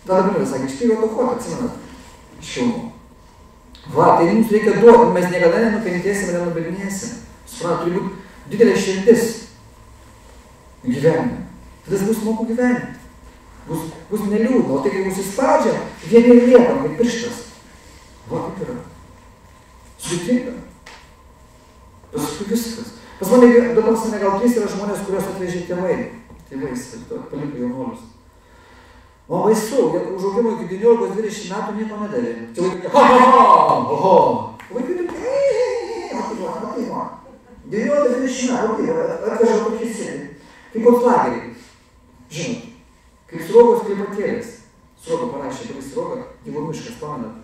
Tada Bibelė sakė, iš tėvų dohotą, atsimenat, iš filmų. Va, tai mums reikia duoti, mes niekada nenukentėsim, nenubilinėsim. Suprantu, turi būti didelė širdis gyvenime. Tada bus smagu gyventi. Bus neliūdna, o tai, kai bus įspaudžia, vieni liekam, kaip pirštas. Va, kaip yra. Sudėtinga. Paskui viskas. Pas mane gal 3 yra žmonės, kurios atvežė tėvai. Tėvais, paliko jaunuolius. Man baisu, užaugimo iki 19-20 metų nieko nedarė. Tėvai, oho! Vaikai, 19-20 metų, atvežė tokį sėdį. Kaip konclageriai. Žinot, kaip sruogos klipatėlės. Sruogo parašė, tėvai sruoga, Dievo miškas, pamenat.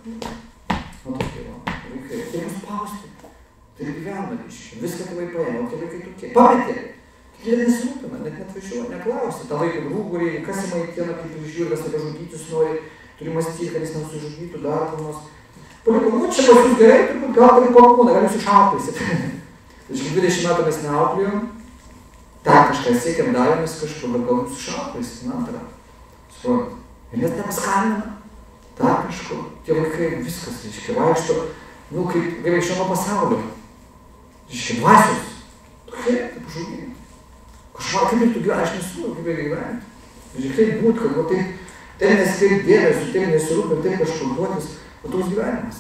Nu, tokie, vaikai, tai mus pausti. Tai gyvena, viską tėvai paėmė, o tie vaikai tokie. Pametė. Jie nesirūpina, net netvažiuoja, neklausia. Ta vaikų rūgurį, kas į maitieną, kaip žiūri, kas apie žudytus nori, turi mąstyti, kad jis nesužudytų, dar kur nors. Paliko, nu, čia pas jūs gerai, turbūt gal tai pakūna, gal jūs išauklėsit. Iš 20 metų mes neauklėjom, ten kažką siekiam, darėmės kažkur, bet gal jūs išauklėsit, antrą. Suprantat. Ir mes nepaskaliname, dar kažkur. Tie vaikai viskas, reiškia, vaikšto, nu, kaip vaikščio nuo pasaulio. Reiškia, dvasios. Tokie, taip užaugini. Kažką, kaip ir tu gyveni, aš nesu, kaip ir gyventi. Žiūrėk, taip būt, kad va, taip neskirti dėmesio, taip nesirūpinti, taip kažkur duotis, o toks gyvenimas.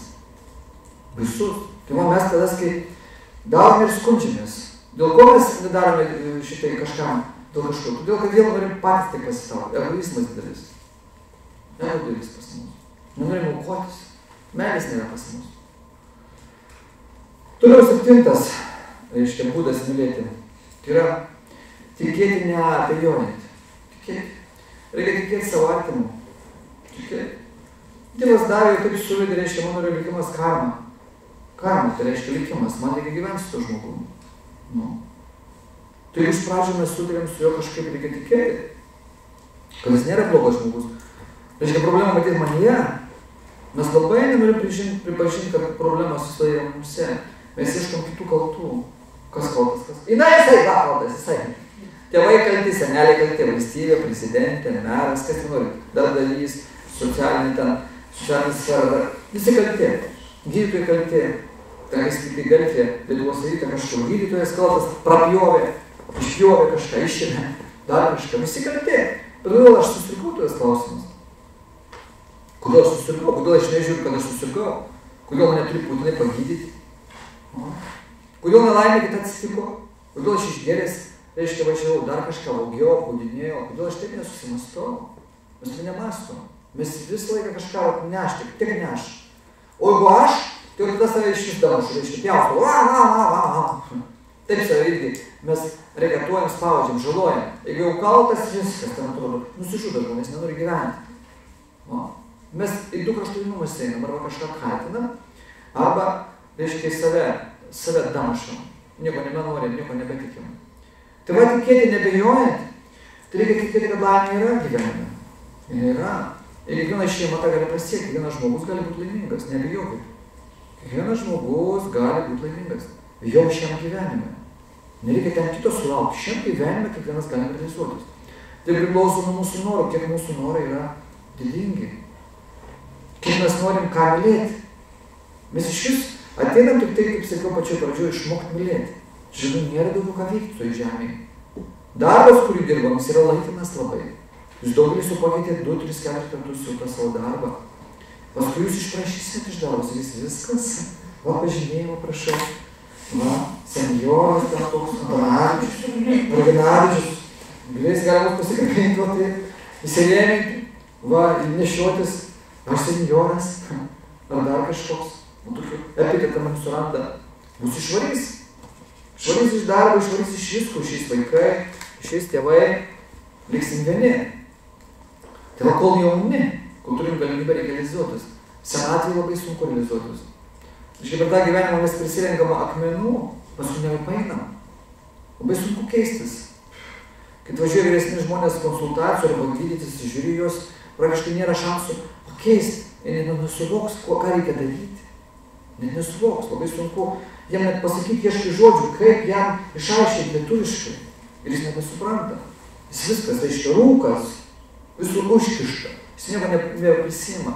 Baisus. Tai man mes tada, kai darome ir skundžiamės. Dėl ko mes nedarome šitai kažkam, dėl kažko? Todėl, kad vėl norim patys tai pasitauti. Egoizmas didelis. Egoizmas pas mus. Nenorim aukotis. Meilės nėra pas mus. Toliau 7, reiškia, būdas mylėti. Tai yra tikėti neabejojant. Tikėti. Reikia tikėti savo artimu. Tikėti. Dievas davė taip suvedė, reiškia, mano yra likimas karma. Karma, tai reiškia likimas. Man reikia gyventi su to žmogumi. Nu. Tai iš pradžio mes sutarėm su juo kažkaip reikia tikėti. Kad jis nėra blogas žmogus. Reiškia, problema matyti manyje. Mes labai nenorim pripažinti, kad problemas susidėjo mumse. Mes ieškom kitų kaltų. Kas kaltas, kas? Jisai kaltas, jisai. Tėvai kalti, seneliai kalti, valstybė, prezidentė, meras, kas tai nori. Darbdavys, socialinė sfera. Visi kalti. Gydytojai kalti. Ten įskaitai Galfė, Lietuvos rytą kažkur. Gydytojas kaltas, prapjovė, išpjovė kažką, išėmė, dar kažką. Visi kalti. Bet kodėl aš susirgau tuos klausimus? Kodėl aš susirgau? Kodėl aš nežiūriu, kad aš susirgau? Kodėl mane turi būtinai pagydyti? Kodėl nelaimė kita atsitiko? Kodėl aš išgėręs, reiškia, važiavau, dar kažką vogiau, apgaudinėjau? Kodėl aš taip nesusimastau? Mes tai nemastom. Mes visą laiką kažką neš, tik neš. O jeigu aš, tai tada save išvisdamas, reiškia, pjaustų. Taip save irgi mes reketuojam, spaudžiam, žalojam. Jeigu jau kaltas, viskas ten atrodo, nusižudo žmonės, nenori gyventi. Mes į 2 kraštutinumus einam, arba kažką kaltinam, arba, reiškia, save damšam. Nieko nebenorim, nieko nebetikim. Tai va, tikėti nebejojant, tai reikia tikėti, kad laimė yra gyvenime. Yra. Ir kiekviena šeima tą gali pasiekti, kiekvienas žmogus gali būti laimingas, nebijokit. Kiekvienas žmogus gali būti laimingas. Jau šiam gyvenime. Nereikia ten kito sulaukti. Šiam gyvenime kiekvienas gali realizuotis. Tai priklauso nuo mūsų norų, kiek mūsų norai yra didingi. Kiek mes norim ką mylėti. Mes iš vis ateinam tik tai, kaip sakiau pačioj pradžioje, išmokti mylėti. Žinau, nėra daugiau ką veikti toje žemėje. Darbas, kurį dirbam, jis yra laikinas labai. Jūs daugelis jau pakeitėte 2, 3, 4 kartus jau tą savo darbą. Paskui jūs išprašysite iš darbos ir viskas. Va, pažymėjimą prašau. Va, senjoras, ten toks, Marginavičius. Galės galima pasikabinti, va, tai įsirėminti. Va, nešiotis. Aš senjoras. Ar dar kažkoks. Epitetą man suranda. Bus išvarys. Išvarys iš darbo, išvarys iš visko. Išeis vaikai, išeis tėvai. Liksim vieni. Tai va, kol jauni, kol turim galimybę realizuotis. Senatvėje labai sunku realizuotis. Iškai per tą gyvenimą mes prisirenkam akmenų, paskui nebepainam. Labai sunku keistis. Kai atvažiuoja vyresni žmonės konsultacijų arba gydytis, žiūri juos, praktiškai nėra šansų pakeisti. Jie nesuvoks, ką reikia daryti. Net nesuvoks, labai sunku jam net pasakyti ieškai žodžių, kaip jam išaiškinti lietuviškai. Ir jis nebesupranta. Jis viskas, reiškia rūkas, visur užkišta. Jis nieko neprisiima.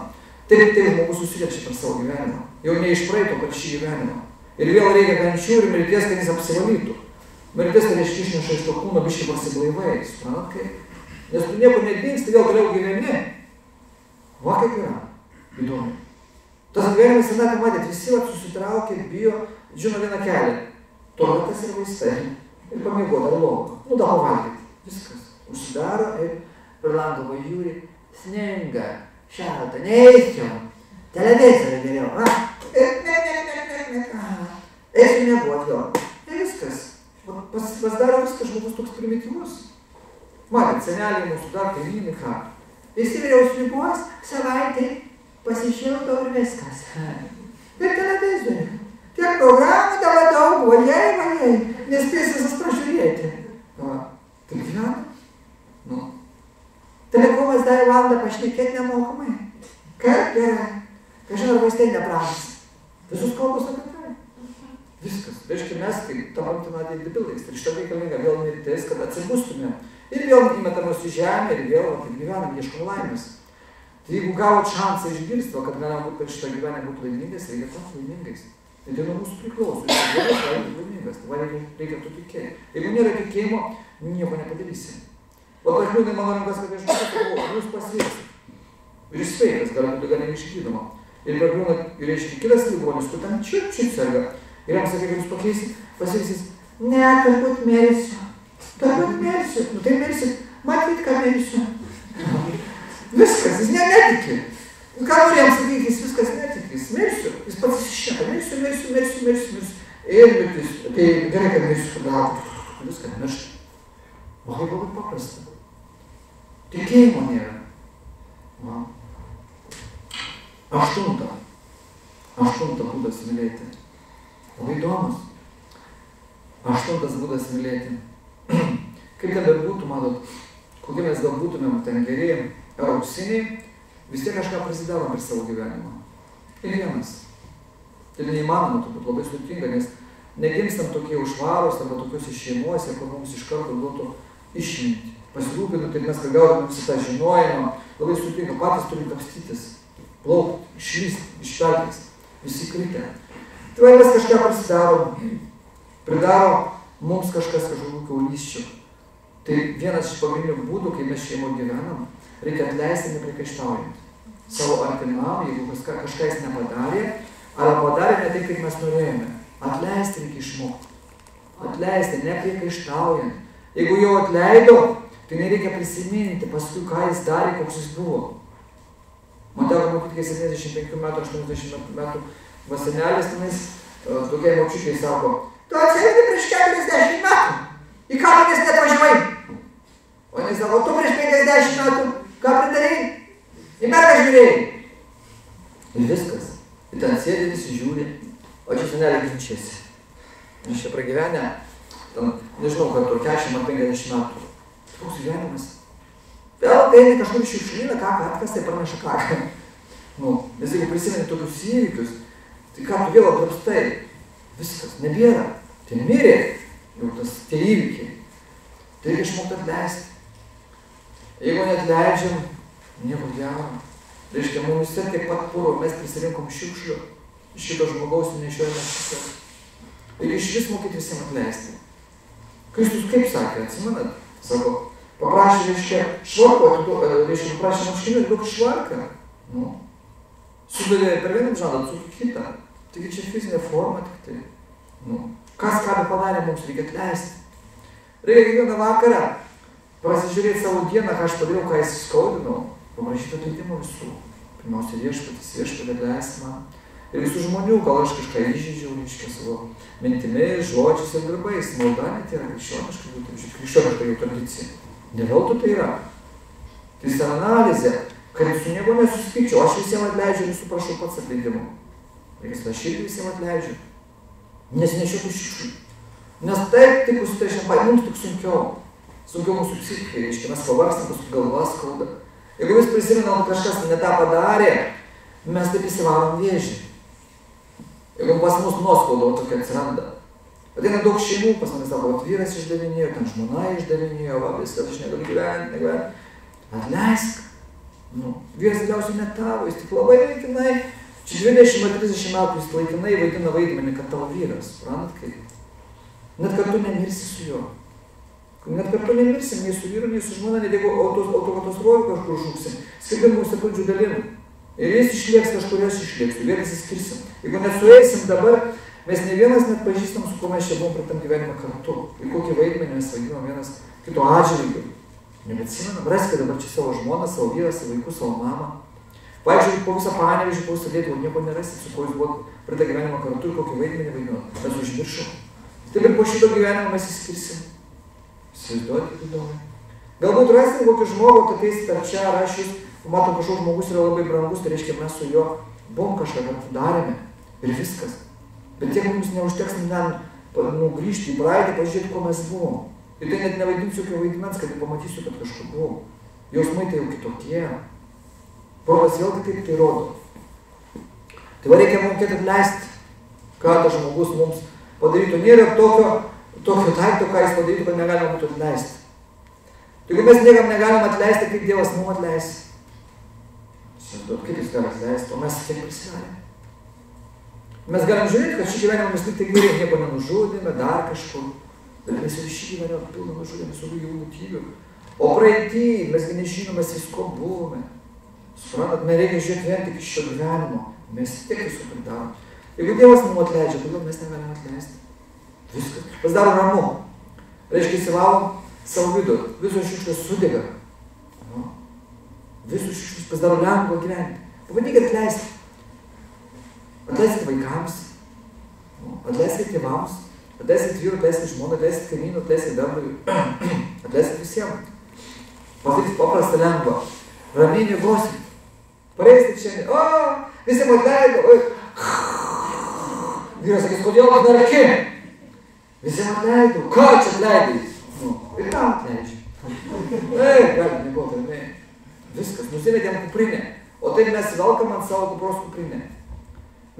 Taip žmogus susiliečia per savo gyvenimą. jau ne iš praeito per šį gyvenimą. Ir vėl reikia kančių ir mirties, kad jis apsivalytų. Mirties, kad išneša iš to kūno biškį pasiblaivai, suprantat kaip? Nes tu nieko nedingsti, vėl toliau gyveni. Va kaip yra. Įdomu. Tas gyvenimas senatė, matėt, visi susitraukė, bijo, žino vieną kelią. Tualetas ir vaistai. Ir pamiegoti ar lovą. Nu, da pavalgyti. Viskas. Užsidaro ir per langą važiūri. Sninga, šalta, neįsiu. Televizorių geriau. Eisiu nebuot jo. Ir viskas. Pasidaro viskas, žmogus toks primityvus. Matėt, seneliai mūsų dar kaimynai ką. Įsivėliaus lygos, savaitė, pasišildo ir viskas. Ir televizorių. Tiek programų tavo daug, valiai, nespės visas pražiūrėti. Tai gyvena? Nu. Telekomas dar valandą pašnekėti nemokamai. Kaip gerai. Kažin ar vaistai neprašys. Visus kalbos apie tai. Viskas. Reiškia, mes kaip tamantinatė debilais. Ir šitą reikalinga vėl mirtis, kad atsibustume. Ir vėl įmetamos į žemę ir vėl kaip gyvenam, ieškom laimės. Tai jeigu gavot šansą išgirsti, kad galim būti per šitą gyvenimą būti laimingas, reikia tapti laimingais. Tai tai nuo mūsų priklauso. Jeigu gali būti laimingas, tai reikia to tikėjimo. Jeigu nėra tikėjimo, nieko nepadarysi. O aš liūdai mano rankas, kad aš galvoju, jūs pasveiksite. Ir jis sveikas, gali būti galim išgydoma. Ir pakliūna, ir reiškia kitas ligonis, kur ten čiut serga. Ir jam sakė, kad jūs pakeisit, pasveiksit. Ne, turbūt mirsiu. Turbūt mirsiu. Nu tai mirsit. Matyt, ką mirsiu. Viskas, jis netiki. Ką nori jam sakyti, jis viskas netiki. Jis mirsiu. Jis pats iššneka. Mirsiu. Ir mirtis. Tai gerai, kad mirsiu, kad viską miršti. Labai labai paprasta. Tikėjimo nėra. Va. Aštunta būdas mylėti. Labai įdomus. Aštuntas būdas mylėti. Kaip ten bebūtų, matot, kokie mes gal būtumėm ten geri ar auksiniai, vis tiek kažką prisidarom per savo gyvenimą. Ir vienas. Tai neįmanoma, turbūt labai sudėtinga, nes negimstam tokie užvaros arba tokiuose šeimuose, kur mums iš karto duotų išminti. Pasirūpinu, tai mes gaudame visą tą žinojimą, labai sudėtinga, patys turim kapstytis, plaukti, išlysti, iš pelkės, visi kritę. Tai mes kažką pridaro mums kažkas kažkokių kiaulysčių. Tai vienas iš pagrindinių būdų, kai mes šeimoje gyvenam, reikia atleisti nepriekaištaujant. Savo artimam, jeigu kažką jis nepadarė, arba padarė ne taip, kaip mes norėjome. Atleisti reikia išmokti. Atleisti nepriekaištaujant. Jeigu jau atleidau, tai nereikia prisiminti paskui, ką jis darė, koks jis buvo. Man teko matyti, kai 75 metų, 80 metų vasenelis tenais, tokiai močiučiai sako, tu atsimeni prieš 40 metų, į ką manęs neatvažiavai? O jis sako, tu prieš 50 metų, ką pridarei? Į merką žiūrėjai. Ir viskas. Ir ten sėdi, visi žiūri, o čia senelė ginčiasi. Aš čia pragyvenę, ten, nežinau, kad 40 ar 50 metų. Koks gyvenimas? Vėl tai kažkur šiukšlyną, ką atkas, tai praneša ką. Nu, nes jeigu prisimeni tokius įvykius, tai ką tu vėl atrapstai? Viskas, nebėra. Tai mirė jau tie įvykiai. Tai reikia išmokti atleisti. Jeigu neatleidžiam, nieko gero. Reiškia, mums vis tiek pat puro, mes prisirinkom šiukšlių. Iš kito žmogaus nešiojame šiukšlių. Reikia iš vis mokyti visiems atleisti. Kristus kaip sakė, atsimenat? Sako, paprašė, reiškia, švarko, reiškia, paprašė marškinių ir daug švarką. Nu, sudavė per vieną žadą, su kitą. Taigi čia fizinė forma tik tai. Nu, kas ką padarė, mums reikia atleisti. Reikia kiekvieną vakarą prasižiūrėti savo dieną, ką aš padariau, ką jis skaudinau. Paprašyti atleidimo visų. Pirmiausia, viešpatį atleisti man. Ir visų žmonių, gal aš kažką įžeidžiau, reiškia savo mintimis, žodžiais ir darbais. Malda net yra krikščioniška jau tradicija. Ne veltui tai yra. Tai savanalizė, kad su nieko nesusitikčiau. Aš visiems atleidžiu ir visų prašau pats atleidimo. Aš irgi visiems atleidžiu. Nesinešiotų šiukšlių. Nes taip, tik užsitaišėm, mums tik sunkiau. Sunkiau mūsų psichikai, reiškia, mes pavargstam, paskui galva skauda. Jeigu vis prisimenam, kažkas ne tą padarė, mes taip įsivarom vėžį. Jeigu pas mus nuoskauda tokia atsiranda. Ateina daug šeimų, pas manęs sako, vyras išdavinėjo, ten žmona išdavinėjo, va, viskas, aš negaliu gyventi. Atleisk. Nu, vyras galiausiai ne tavo, jis tik labai laikinai Čia 20-30 metų jis laikinai vaidina vaidmenį, kad tavo vyras, suprantat kaip? Net kad tu nemirsi su juo. Net kad tu nemirsi nei su vyru, nei su žmona, net jeigu autokatastrofių kažkur žūksi, skirtingų sekundžių dalim. Ir jis išlieks kažkurios išlieks, vienas įskirsim. Jeigu nesueisim dabar, mes ne vienas net pažįstam, su kuo mes čia buvom pratam gyvenimą kartu. Ir kokį vaidmenį mes vaidinam vienas kito atžvilgiu. Nebeatsimenam, raskite dabar čia savo žmoną, savo vyrą, savo vaikus, savo mamą. Vaikščiai po visą Panevėžį, po visą Lietuvą, nieko nerasit, su kuo jūs buvo pratą gyvenimą kartu ir kokį vaidmenį vaidinot. Mes užmiršom. Taip ir po šito gyvenimo mes įskirsim. Įsivaizduoti įdomi. Galbūt rasim kokį žmogų, tokiais per čia ar aš jūs, matom kažkoks žmogus yra labai brangus, tai reiškia mes su juo buvom kažką darėme ir viskas. Bet tiek mums neužteks grįžti į praeitį, pažiūrėti, ko mes buvom. Ir tai net nevaidinsiu jokio vaidmens, kad pamatysiu, kad kažkur buvom. Jausmai tai jau kitokie. Protas vėl kitaip tai rodo. Tai va reikia mokėti atleisti, ką tas žmogus mums padarytų. Nėra tokio daikto, ką jis padarytų, kad negalima būtų atleisti. Jeigu mes niekam negalim atleisti, kaip Dievas mums atleis. Kaip jis gali atleisti, o mes kiek prisidarėme. Mes galim žiūrėti, kad šį gyvenimą mes tik tai gerai nieko nenužudėme, dar kažkur. Bet mes ir šį gyvenimą pilną nužudėme su jų motyvių. O praeitį mes nežinom, mes visko buvome. Suprantat, man reikia žiūrėti vien tik iš šio gyvenimo. Mes tiek visko pridarom. Jeigu Dievas mums atleidžia, kodėl mes negalime atleisti? Viskas. Pasidaro ramu. Reiškia, įsivalom savo vidų. Visos šiukšlės sudega. Visus šiukšlės pasidaro lengva gyventi. Pabandykit atleisti. Atleiskit vaikams, atleiskit tėvams, atleiskit vyrų, atleiskit žmoną, atleiskit kaimynų, atleiskit darbui, atleiskit visiems. Padarykit paprastą lengvą. Ramiai miegosit. Pareiksit šiandien. O, visi atleido. Vyras sakys, kodėl atlarki? Visi atleido. Ką čia atleidai? Ir ką atleidžiu? Galit miegot, ramiai. Viskas, nusimetėm kuprinę. O taip mes velkam ant savo kupros kuprinę.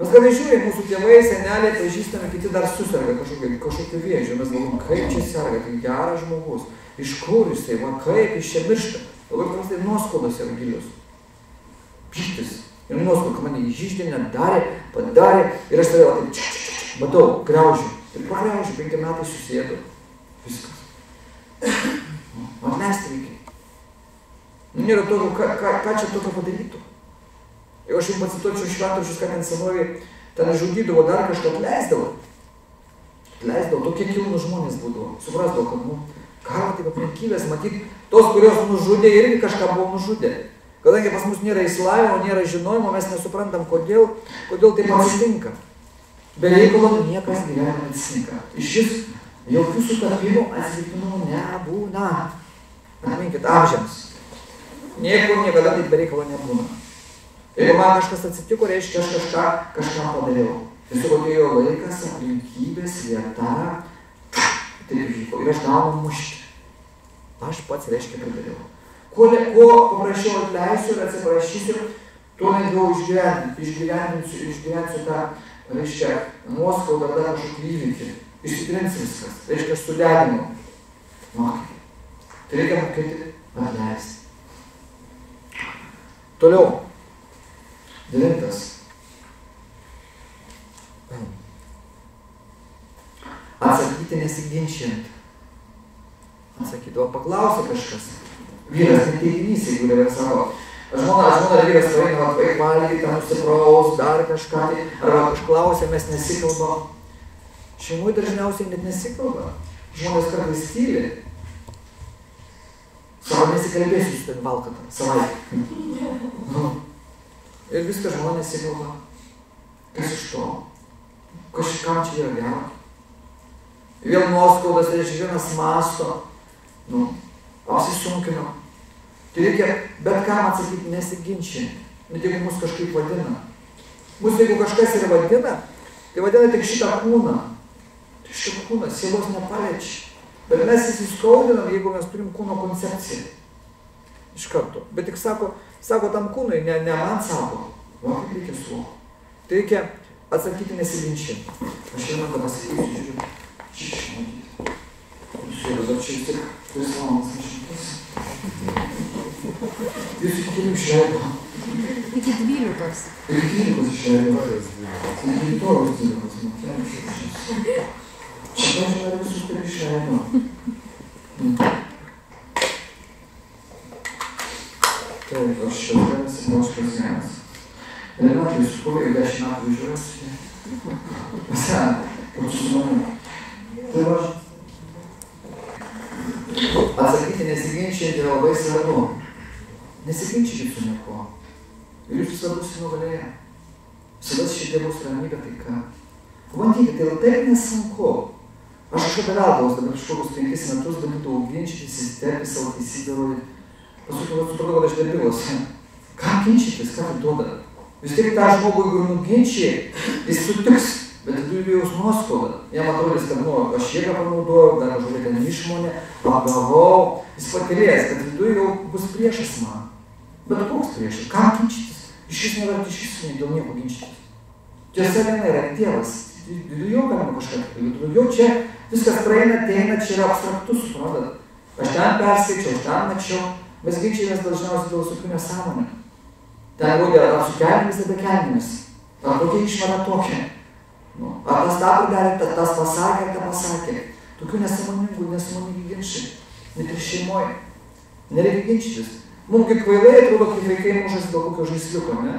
Mes kada žiūrėjom, mūsų tėvai, seneliai, pažįstami, kiti dar susirga kažkokio vėžio. Mes galvom, kaip čia serga, tai geras žmogus. Iš kur jis tai, va, kaip jis čia miršta. Labai prastai nuoskaudos yra gilius. Pyktis. Ir nuoskauda, mane įžyždė, darė, padarė. Ir aš tave taip, matau, graužiu. Tai pagraužiu, 5 metai susėdu. Viskas. Atleisti reikia. Nėra tokio, ką čia tokio padarytų. Jeigu aš jums pacituočiau šventraščius, ką ten senovėje, ten žudydavo, dar kažką atleisdavo. Atleisdavo, tokie kilnūs žmonės būdavo. Suprasdavo, kad, karo taip aplinkybės, matyt, tos, kurios nužudė, irgi kažką buvo nužudė. Kadangi pas mus nėra išsilavinimo, nėra žinojimo, mes nesuprantam, kodėl taip atsitinka. Be reikalo niekas gyvenime neatsitinka. Iš šis jokių sutapimų atsitiktinumų nebūna. Atminkit, amžiams. Niekur niekada taip be reikalo nebūna. Jeigu man kažkas atsitiko, reiškia, aš kažką padariau. Tiesiog atėjo laikas, aplinkybės, vieta, taip vyko. Ir aš gaunu mušti. Aš pats, reiškia, pridariau. Kuo paprašiau atleisiu ir atsiprašysiu, tuo lengviau išgyvensiu tą, reiškia, nuoskaudą, dar kažkokį įvykį. Išsitrins viskas. Reiškia, aš sudeginu. Tai reikia mokėti atleisti. Toliau. 9. Atsakyti nesiginčiant. Atsakyti, o paklausė kažkas. Vyras neteiginys, jeigu nevėr savo. Žmona vyras pareina, vaik valgyti, ten nusipraus, dar kažką. Arba kažklausė, mes nesikalbam. Šeimui dažniausiai net nesikalba. Žmonės kartais tyli. Savo nesikalbėsiu su ten valkatą, savaitę. Ir viską žmonės nesikalba. Kas iš to? Kažkam čia yra gero. Vėl nuoskaudas, reiškia, vienas masto. Apsisunkino. Tai reikia bet kam atsakyti nesiginčiant. Net jeigu mus kažkaip vadina. Mus jeigu kažkas ir vadina, tai vadina tik šitą kūną. Tai šitą kūną, sielos nepaliečia. Bet mes įsiskaudinam, jeigu mes turim kūno koncepciją. Iš karto. Bet tik sako tam kūnui, ne man sako. Va, kaip reikia su. Tai reikia atsakyti nesiginčiant. Aš šiandien tą pasakysiu, žiūriu. Žiūrėjau, dar čia tik 3 valandas nešimtas. Jūs iki kelių išleido. Iki 12. Iki 12 išleido. Iki rytojus 12. Šitą žinai visus turi išleido. Taip, aš šiandien 17 vienas. Renatai, su kuo 10 metų važiuosi? Pasen, kaip su manimi. Tai va, atsakyti nesiginčiant yra labai svarbu. Nesiginčykit su nieko. Ir jūs visada būsite nugalėję. Visada šitie bus ramybė, tai ką. Pabandykit, tai taip nesunku. Aš kažką beveldaus, dabar kažkokius 5 metus bandydavau ginčytis, įsiterpti savo teisybę rodyti. Paskui supratau, kad aš debilas. Ką ginčytis, ką tai duoda? Vis tiek tą žmogų, jeigu nuginčiai, jis sutiks, bet viduje jaus nuoskauda. Jam atrodys, kad aš jėgą panaudojau, dar kažkokia ten išmonė, pagavau, jis patylės, kad viduje jau bus priešas man. Bet koks priešas? Ką ginčytis? Iš vis neverti iš vis dėl nieko ginčytis. Tiesa viena yra Dievas. Viduje jau galima kažką. Viduje jau čia viskas praeina, ateina, čia yra abstraktus, suprantat. Aš ten perskaičiau, aš ten mačiau. Mes ginčijamės dažniausiai dėl visokių nesąmonių. Ten rodė ar su kelnėmis, ar be kelnėmis. Ar kokia išvara tokia. Ar tas tą padarė, tas pasakė, ar tą pasakė. Tokių nesąmoningų ginčiai. Net ir šeimoje. Nereikia ginčytis. Mums kaip kvailai atrodo, kaip vaikai mušasi dėl kokio žaisliuko, ne?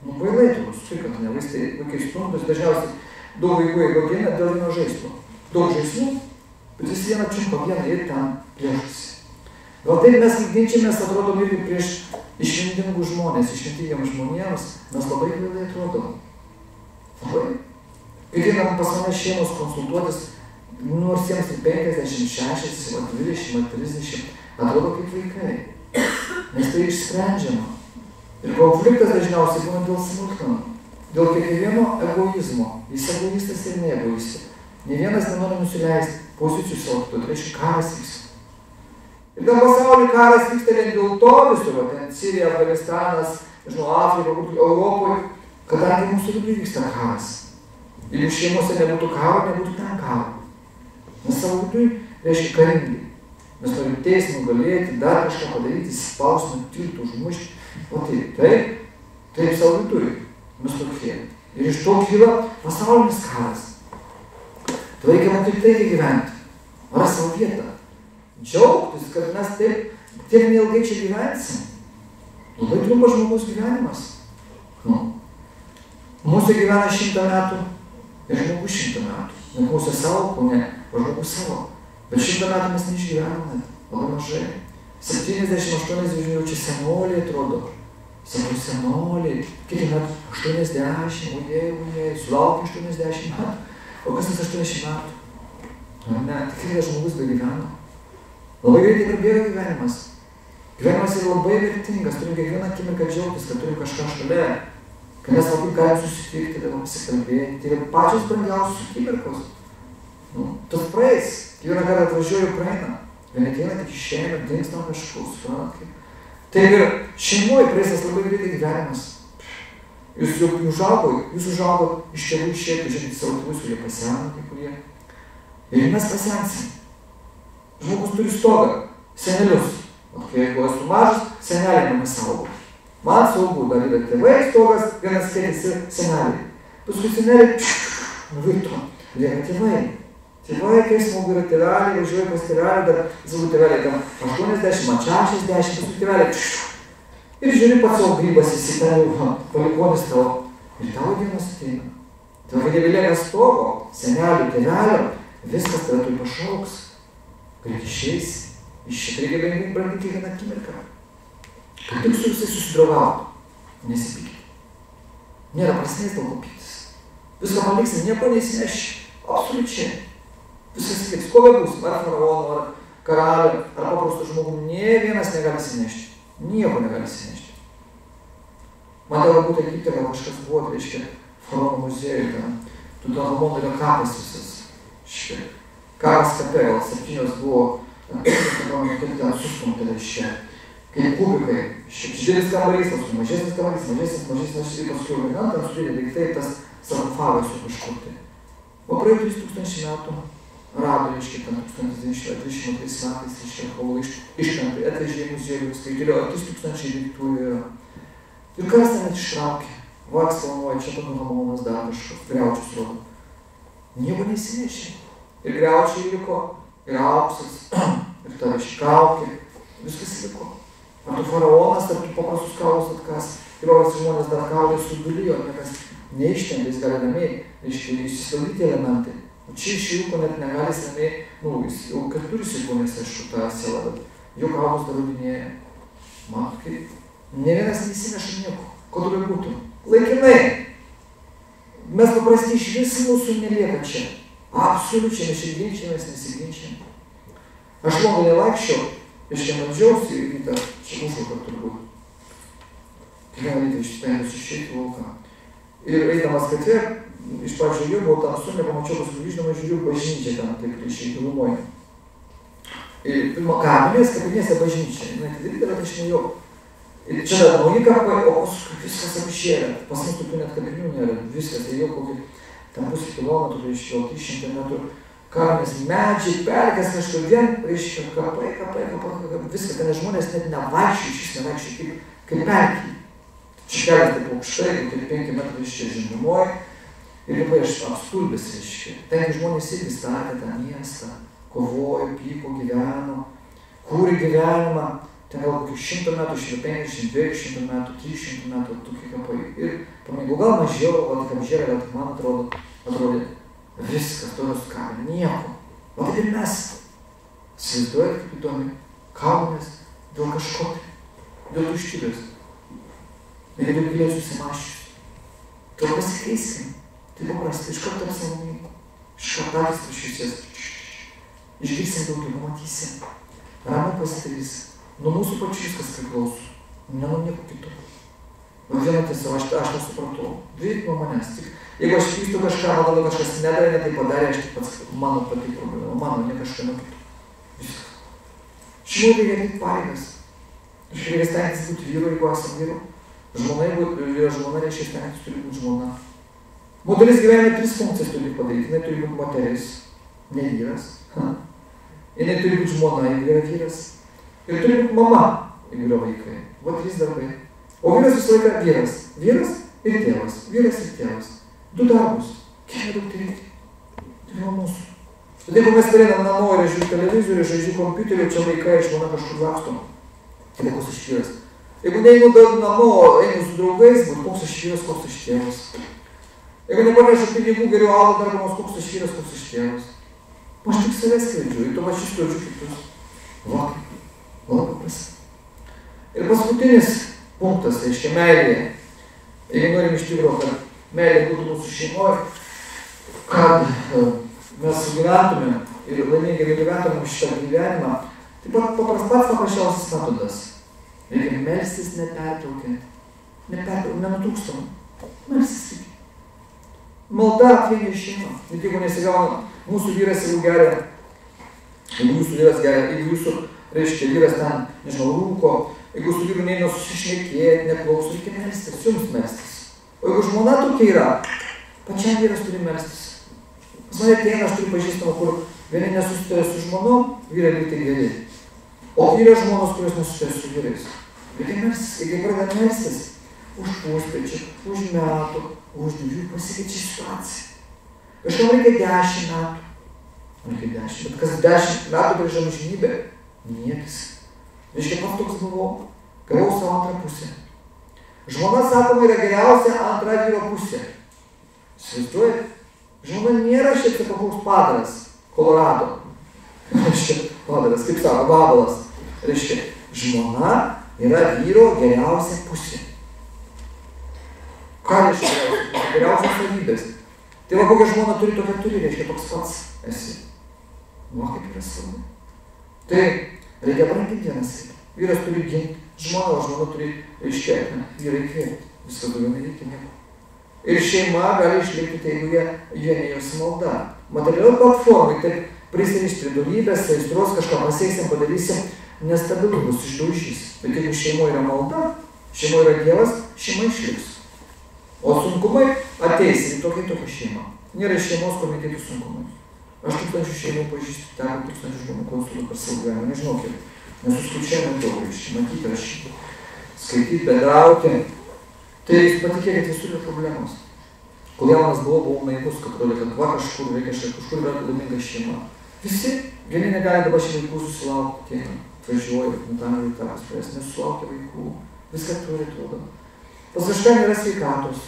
Kvailai atrodo, sutikant, ne? Vaikai stumdus, dažniausiai daug vaikų jeigu gina dėl vieno žaislo. Daug žaislų, bet vis vieną čiumpa vieną ir ten priešasi. Gal taip mes ginčiamės, atrodom irgi prieš išmintingų žmonės, išmintingiems žmonėms, mes labai kvailai atrodom. Labai. Kai einam pas mane šeimos konsultuotis, nors jiems 56, 20, 30, atrodo kaip vaikai. Nes tai išsprendžiama. Ir konfliktas dažniausiai būna dėl smulkmenų, dėl kiekvieno egoizmo. Jis egoistas ir neegoistas. Nė vienas nenori nusileisti pozicijų savo, tai reiškia karas vyksta. Ir gal pasaulio karas vyksta vien dėl to visur, ten Sirija, Afganistanas, Afrika, Europoje, kadangi mūsų viduje vyksta karas. Jeigu šeimose nebūtų karo, nebūtų ten karo. Nes savo viduje reiškia karingai. Mes norim teismą galėti, dar kažką padaryti, spausti, nutilti, užmušti. O taip savo viduje. Mes tokie. Ir iš to kyla pasaulinis karas. Tai reikia matyti taikiai gyventi. Ras savo vietą. Džiaugtis, kad mes tiek neilgai čia gyvensim. Labai trumpas žmogaus gyvenimas. Mūsų gyvena 100 metų ir žmogus 100 metų. Ne mūsų savo kūne, o žmogus savo. Bet 100 metų mes neišgyvename, labai mažai. 70-80 jau čia senoliai atrodo. Senoliai. Kiti metų 80, ojei, sulaukia 80 metų. O kas tas 80 metų? Ne, tikrai žmogus begyveno. Labai greitai prabėga gyvenimas. Gyvenimas yra labai vertingas, turim kiekvieną akimirką džiaugtis, kad turim kažką šalia. Kad mes labai galim susitikti, dabar pasikalbėti. Tai yra pačios brangiausios akimirkos. Tas praeis. Kiekvieną kartą atvažiuoju praeina. Viena ateina tik išeina, dingsta kažkur, suprantat. Tai ir šeimoje praeisas labai greitai gyvenimas. Jūs užaugo iš tėvų išėtų, žiūrėkite savo tėvus, kurie paseno, kai kurie. Ir mes pasensim. Žmogus turi stogą, senelius. Kai jeigu esu mažas, seneliai mane saugo. Man saugu, dar yra tėvai stogas, vienas kėdės ir seneliai. Paskui seneliai, nuvirto, lieka tėvai. Tėvai, kai smagu yra tėveliai, važiuoja pas tėvelį, dar savo tėveliai tam 80, man 60, paskui tėveliai, ir žiūri pats savo grybas, jis ten jau palikonis tavo. Ir tavo dienos ateina. Tavo nebelieka stogo, senelių, tėvelio, viskas tave turi pašauks. Kad išeisi, iš šitą reikia brandyti kiekvieną akimirką. Kad tik su visai susidraugautų, nesipykite. Nėra prasmės dėl ko pyktis. Viską paliksim, nieko neįsineši, absoliučiai. Viskas liks, ko būsim, ar faraono, ar karalių, ar paprastų žmogų, nė vienas negali įsinešti. Nieko negali įsinešti. Man teko būti Egipte, gal kažkas buvo, tai reiškia, faraono muziejui, ten, Tutanchamono yra kapas visas. Karas kape, gal 7 buvo, ten sustumta, reiškia, kaip kubikai. Didelis kambarys, paskui mažesnis kambarys, mažesnis, paskui ten sudėdė daiktai, tas sarkofagas su kažkur tai. O praėjo 3000 metų rado, reiškia, ten 1922 metais, reiškia, kaulą iškrenta, atvežė į muziejų, skaitilio, 3000 daiktų yra. Ir kas ten net ištraukė. Vaks planuoja, čia panu Hamonas dar kažkas, griaučius rodo. Nieko nesinešė. Ir griaučiai liko, ir auksas, ir ta iškaukė. Viskas liko. Ar tu faraonas, ar tu paprastus kaulus atkas. Ir visi žmonės dar kaulai sudulijo, niekas neištempė, jis gali ramiai, išsistovyti elementai. O čia iš jų net negali ramiai, jis jau kad turi silpnės, aišku, tą sielą, bet jų kaulus dar rudinėja. Matot, kaip? Ne vienas nesineša nieko. Ko turi būtų? Laikinai. Mes paprastai iš vis mūsų nelieka čia. Absoliučiai nesiginčiamės, nesiginčiam. Aš Londone vaikščiau, iškia meldžiausi ir rytą čia užvakar turbūt. Kiekvieną rytą išstengiuosi išeiti lauką. Ir eidamas gatve, iš pačio jų buvau tamsu, nepamačiau, paskui grįždamas žiūriu bažnyčią ten, taip išeiti gilumoje. Ir pirmo kapinėse bažnyčia, jinai atidaryta, bet aš nejau. Ir čia dar nauji kapai, o paskui viskas apšėlė. Pas mus tokių net kapinių nėra, viskas, tai jau kokį ten pusę kilometrų, reiškia, 300 metrų. Kapinės medžiai, pelkės, kažkur vien, reiškia, kapai, viskas, ten žmonės net nevaikščiai, šis nevaikščiai, kaip pelkiai. Čia kelias taip aukštai, kaip 5 metrų, reiškia, žindumoje. Ir labai aš apstulbęs, reiškia. Ten žmonės irgi statė tą miestą, kovojo, pyko, gyveno, kūrė gyvenimą. Ten gal kokių 100 metų, 150, 200 metų, 300 metų, tokie kapai. Ir pamėgau, gal mažiau, gal tik apžėlė, gal tik man atrodė, viskas, tokios kapinė, nieko. O taip ir mes. Įsivaizduojate, kaip įdomi, kalbamės dėl kažko, dėl tuštybės. Ir dėl giliai susimaščius. Tai pasikeiskim. Tai paprastai, iš karto apsimoningu. Iš karto akis prašysies. Išgirsim daugiau, pamatysim. Ramiai pasidarys. Nuo mūsų pačių viskas priklauso. Ne nuo nieko kito. O vieną tiesiog, aš nesupratau. Daryti nuo manęs. Tik, jeigu aš klystu kažką, manau, kažkas nedarė, ne tai padarė, aš tik pats mano pati problema. Mano, ne kažką nuo kito. Viskas. Šeimai reikia atlikti pareigas. Aš reikia stengtis būti vyru, jeigu esam vyru. Žmona, jeigu yra žmona, reiškia stengtis turi būti žmona. Moteris gyvenime 3 funkcijas turi padaryti. Jinai turi būti moteris, ne vyras. Jinai turi būti žmona, jeigu yra vyras. Ir turi būti mama, jeigu yra vaikai. Va 3 darbai. O vyras visą laiką vyras. Vyras ir tėvas. Vyras ir tėvas. 2 darbus. Kiek nedaug tai reikia? Tai yra mūsų. Bet jeigu mes pereinam namo ir žiūriu televizorių, žaidžiu kompiuteriu, čia vaikai iš mano kažkur laksto. Tai koks aš vyras. Jeigu neinu namo, einu su draugais, būt koks aš vyras, koks aš tėvas. Jeigu nepanešu pinigų, geriau alų darbamos, koks aš vyras, koks aš tėvas. Aš tik savęs skleidžiu, ir to pačiu skleidžiu kitus. Va, labai paprasta. Ir paskutinis punktas, tai reiškia meilėje. Jeigu norim iš tikrųjų, kad meilė būtų mūsų šeimoje, kad mes gyventume ir laimingai gyventume šitą gyvenimą, tai pats paprasčiausias metodas. Reikia melstis nepertraukiant, nenutrūkstamai. Melstis reikia. Malda apveikia šeimą. Ir jeigu nesigauna, mūsų vyras jeigu geria, jeigu jūsų vyras geria, jeigu jūsų, reiškia, vyras ten, nežinau, rūko, jeigu jūsų vyru neina susišnekėti, neklauso, reikia melstis, jums melstis. O jeigu žmona tokia yra, pačiam vyras turi melstis. Pas mane ateina, aš turiu pažįstamą, kur vieni nesusitarė su žmonom, vyrai liktai geri. O yra žmonos, kurios nesusitarė su vyrais. Reikia melstis, reikia pradėti melstis. Už puspečių, už metų, už 2 pasikeičia situacija. Kažkam reikia 10 metų. Reikia 10, bet kas 10 metų prieš amžinybę? Niekis. Reiškia, pats toks buvau, gavau savo antrą pusę. Žmona, sakoma, yra geriausia antra vyro pusė. Įsivaizduojate? Žmona nėra šiek tiek koks padaras, Kolorado. Reiškia, padaras, kaip sako, vabalas. Reiškia, žmona yra vyro geriausia pusė. Ką reiškia geriausios savybės? Tai va, kokią žmoną turi, tokia turi, reiškia, toks pats esi. Va, kaip yra svarbu. Tai reikia branginti vienas kitą. Vyras turi ginti žmoną, o žmona turi iškėti, vyrai kvėpti. Viskas daugiau nereikia nieko. Ir šeima gali išlikti, tai jeigu jie nejausi malda. Materialioj platformai, taip prisirišti pridolybės, aistros, kažką pasieksim, padarysim, nestabilus bus, išdaužys. Bet jeigu šeimoje yra malda, šeimoje yra Dievas, šeima išliks. O sunkumai ateis ir tokia šeima. Nėra šeimos, kur nekėtų sunkumai. Aš 1000 šeimų pažįstu, ten 1000 žmonių konsultų per savo gyvenimą, nežinau kiek. Nesuskaičiuojame daug, matyti, rašyti, skaityti, bendrauti. Tai patikėkit, visur yra problemos. Kol jaunas buvau naivus, kad va kažkur reikia, kažkur yra laiminga šeima. Visi, vieni negali dabar šį vaikų susilaukti, atvažiuoja, gimtadienį vaikams, pries nesulaukia vaikų, viską turi atrodo. Pas kažką nėra sveikatos,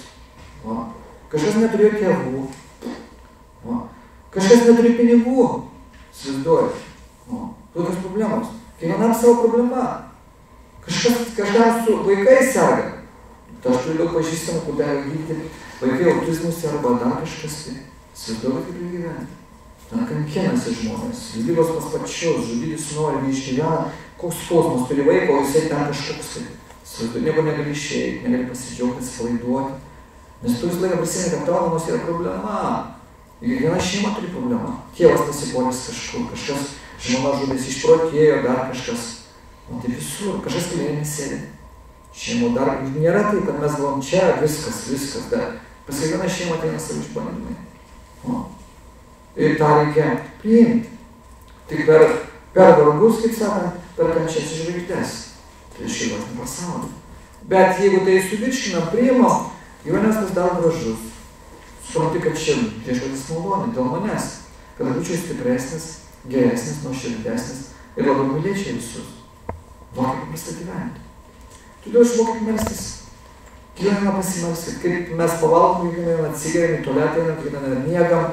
kažkas neturėjo tėvų, kažkas neturi pinigų, įsivaizduoja, tokios problemos. Kiekvienam savo problema. Kažkam su vaikais serga. Aš turiu daug pažįstamų, kur daro gydyti vaikai autizmus arba dar kažkas tai. Įsivaizduoja, kaip jų gyventi. Ten kankinasi žmonės, lygos pas pačius, žudytis nori, neišgyvena, koks skausmas turi vaiko, o jisai ten kažkoks tai. Įsivaizduoja, nieko negali išeiti, negali pasidžiaugti, atsipalaiduoti. Nes tu visą laiką prisimeni, kad tavo namuose yra problema. Kiekviena šeima turi problemą. Tėvas pasipuolęs kažkur, kažkas žmona žudėsi, išprotėjo, dar kažkas. O tai visur, kažkas kalėjime sėdi. Šeimo dar nėra taip, kad mes galvom čia viskas, bet pas kiekvieną šeimą ateina savo išbandymai. Ir tą reikia priimti. Tik per vargus, kaip sakant, per kančias ir žvaigždes. Tai šeimos pasaulį. Bet jeigu tai suvirškinam, priimam, gyvenimas pasidaro gražus. Supranti, kad čia viešpatis malonė dėl manęs, kad būčiau stipresnis, geresnis, nuoširdesnis ir labiau mylėčiau visus. Kaip paprasta gyventi. Todėl išmokit melstis. Kiekvieną pasimelskit. Kaip mes pavalgom, kiekvieną atsigeriam į tualetą, kiekvieną miegam,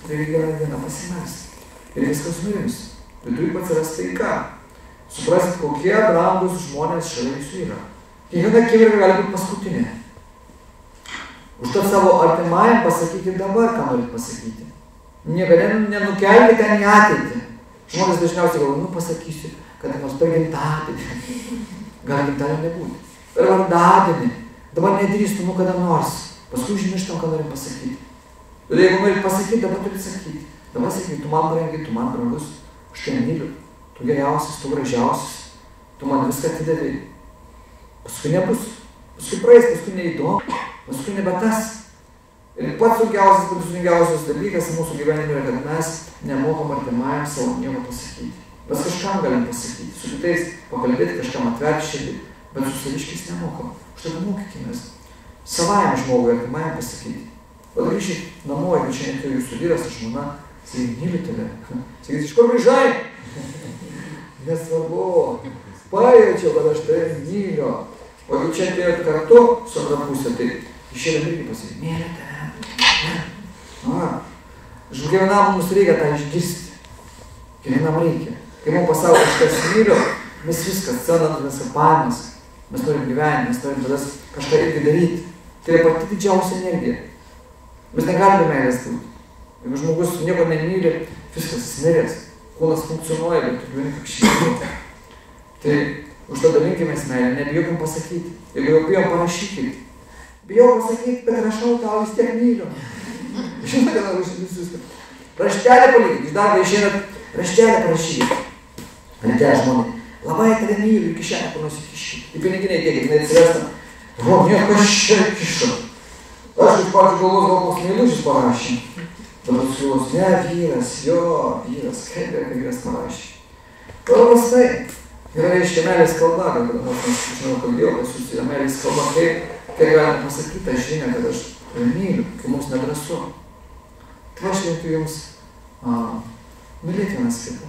tai kiekvieną dieną pasimelskit. Ir viskas nurims. Viduj pats yra taika. Suprasit, kokie brangus žmonės šalia jūsų yra. Kiekviena akimirka gali būti paskutinė. Užtat savo artimajam pasakykit dabar, ką norit pasakyti. Niekada nenukelkite ten į ateitį. Žmonės dažniausiai galvoja, pasakysiu, kad nors per gimtadienį. Gali gimtadienį nebūti. Per vardadienį. Dabar nedrįstų, kada nors. Paskui užmirštam, ką norim pasakyti. Todėl jeigu norit pasakyti, dabar turi sakyti. Dabar sakyti, tu man brangi, tu man brangus, aš tai myliu. Tu geriausias, tu gražiausias. Tu man viską atidavai. Paskui nebus. Paskui praeis, paskui neįdomu. Paskui nebe tas. Ir pats sunkiausias dalykas mūsų gyvenime yra, kad mes nemokam artimajam savo nieko pasakyti. Mes kažkam galim pasakyti, su kitais pakalbėti, kažkam atverti širdį, bet su saviškiais nemokam. Štai mokykimės. Savajam žmogui artimajam pasakyti. Vat grįžti namo, jeigu čia neturi jūsų vyras, žmona, sakai, myliu tave. Sakai, iš kur grįžai? Nesvarbu. Pajaučiau, kad aš tave myliu. O jeigu čia atėjot kartu su antra pusė, tai išėlėm irgi pasakyti, myliu tave. Kiekvienam mums reikia tą išgirsti. Kiekvienam reikia. Kai mums pasako kažkas myliu, mes viskas, scenat, mes kapavimas, mes norim gyventi, mes norim tada kažką irgi daryti. Tai yra pati didžiausia energija. Mes negalime meilės būti. Jeigu žmogus nieko nemyli, viskas įsinerės. Kūnas funkcionuoja, bet tu gyveni kaip šeimą. Tai už tą dalinkimės meilę, nebijokim pasakyti. Jeigu jau bijom, parašykit. Bijau pasakyti, bet rašau tau vis tiek myliu. Žinai, kad rašyti viską. Raštelę palikit, iš darbo išeinat, raštelę parašykit. Ate žmonė, labai tave myliu, iki šiandien panos įkiškit. Į piniginę įdėkit, neatsivestam. Niekas čia kiša. Aš iš pačių galvos gal koks meilužis parašė. Tada susiūlos, ne, vyras, kaip vyras parašė. Paprastai. Yra reiškia meilės kalba, kad aš žinau, kalbėjau, kad jūs yra meilės kalba, kaip galime pasakyti tą žinią, kad aš myliu, kai mums nedrąsu. Tai aš linkiu jums mylėti vienas kitą.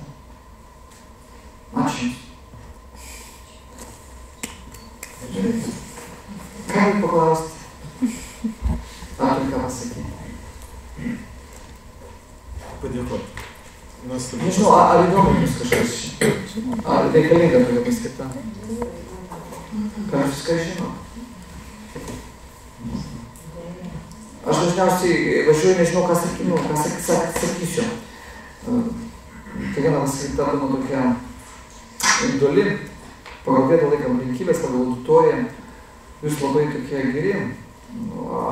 Ačiū jums. Ką reikia paklausti? Ar ką pasakyti? Padėkoti. Nežinau, ar įdomu jums kažkas čia? Ar reikalinga tokia paskata? Ką jūs viską žinot? Aš dažniausiai važiuoju, nežinau, ką sakysiu. Kiekviena paskaita būna tokia individuali, pagal vietą laikam aplinkybės, pagal auditoriją. Jūs labai tokie geri,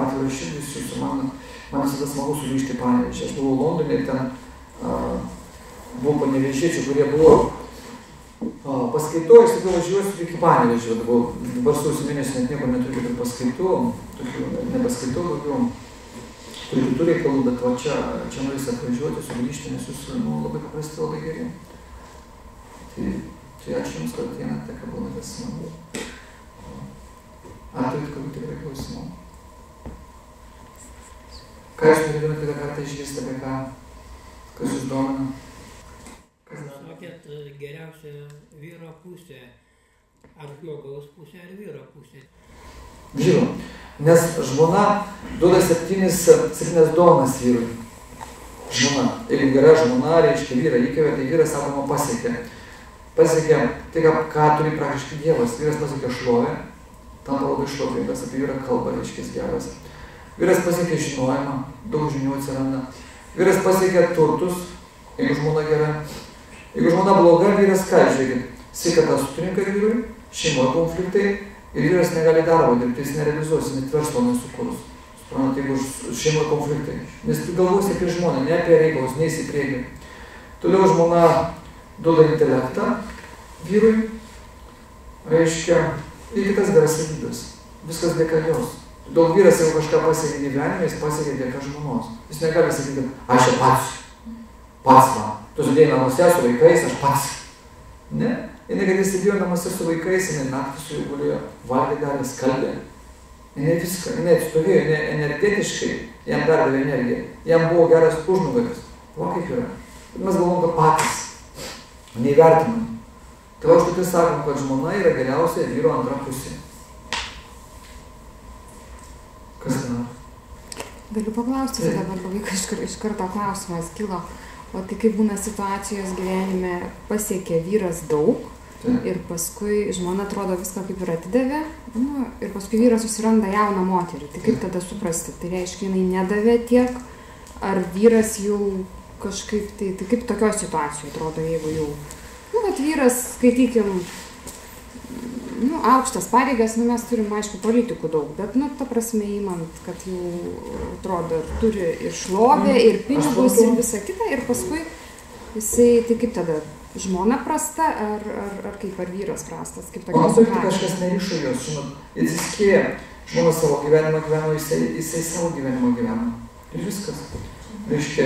atvirai širdis jūsų, man visada smagu sugrįžti į Panevėžį. Aš buvau Londone ir ten buvau panevėžiečių, kurie buvo paskaitoj, aš tikrai važiuosiu iki Panevėžio. Dabar sausio mėnesį net nieko neturiu kaip ir paskaitų, nepaskaitau daugiau. Turiu kitų reikalų, bet va čia norės atvažiuoti, sugrįžti, nes jūs labai paprasti, labai geri. Tai ačiū jums, kad ateinate, kad būnate smagu. Ar turit kokių tikrai klausimų? Ką jūs norėtumėte kitą kartą išgirsti, apie ką? Kas jūs domina? Sakėt, geriausia vyro pusė. Ar žmogaus pusė, ar vyro pusė? Vyro. Nes žmona duoda 7 dovanas vyrui. Žmona. Jeigu gera žmona, reiškia vyrą įkvėpia, tai vyras, sakoma, pasiekė. Pasiekė tai, ką turi praktiškai Dievas. Vyras pasiekė šlovę, tampa labai šlovingas, apie vyrą kalba, reiškia geras. Vyras pasiekė žinojimą, daug žinių atsiranda. Vyras pasiekė turtus, jeigu žmona gera. Jeigu žmona bloga, vyras ką, žiūrėkit, sveikata sutrinka vyrui, šeimoje konfliktai ir vyras negali darbo dirbti, jis nerealizuos, net verslo nesukurs. Suprantate, jeigu šeimoje konfliktai. Nes tu galvosi apie žmoną, ne apie reikalus, neis į priekį. Toliau žmona duoda intelektą vyrui, reiškia, ir kitas geras savybės. Viskas dėka jos. Daug vyras, jeigu kažką pasiekė gyvenime, jis pasiekė dėka žmonos. Jis negali sakyti, aš čia pats man. Tu sėdėjai namuose su vaikais, aš pats. Ne? Ir kad jis sėdėjo namuose su vaikais, jinai naktį su jų gulėjo, valgė dalį, skalbė. Jinai viską, jinai atstovėjo, jinai energetiškai jam perdavė energiją. Jam buvo geras užnugaris. Va kaip yra. Ir mes galvom, kad patys. Neįvertinam. Tai aš tik sakom, kad žmona yra geriausia vyro antra pusė. Kas dar? Galiu paklausti, dabar labai iš karto klausimas kilo. O tai kaip būna situacijos gyvenime, pasiekė vyras daug ir paskui žmona atrodo viską kaip ir atidavė, ir paskui vyras susiranda jauną moterį. Tai kaip tada suprasti? Tai reiškia, jinai nedavė tiek, ar vyras jau kažkaip, tai kaip tokios situacijos atrodo, jeigu jau, vat vyras, skaitykim, aukštas pareigas, mes turim, aišku, politikų daug, bet, ta prasme, įmant, kad jau, atrodo, turi ir šlovę, ir pinigus, ir visą kitą, ir paskui jisai, tai kaip tada, žmona prasta, ar kaip, ar vyras prastas, kaip tokia situacija? O kažkas nerišo jos, žinot, atsiskėja, žmona savo gyvenimą gyveno, jisai savo gyvenimą gyveno, ir viskas. Reiškia,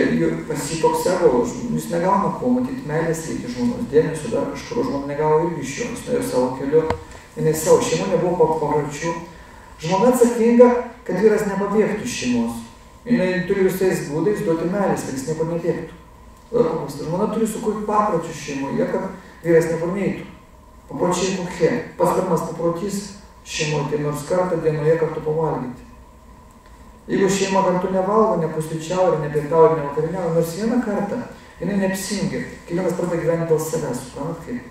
pas jį toks ego, jis negauna ko, matyti meilės reikia žmonos, dėmesio dar kažkur, žmona negavo irgi iš jo, jis nuėjo savo keliu. Jinai savo šeimų nebuvo papročių. Žmona atsakinga, kad vyras nepabėgtų iš šeimos. Jinai turi visais būdais duoti meilės, kad jis niekur nebėgtų. Žmona turi sukurti papročius šeimoje, kad vyras niekur neįtų. Papročiai kokie? Pats pirmas paprotys šeimoje, tai nors kartą dienoje kartu pavalgyti. Jeigu šeima kartu nevalgo, nepusryčiauja, nepietauja, nevakarieniauja, nors vieną kartą, jinai neapsijungia. Kiekvienas pradeda gyventi dėl savęs, suprantat kaip?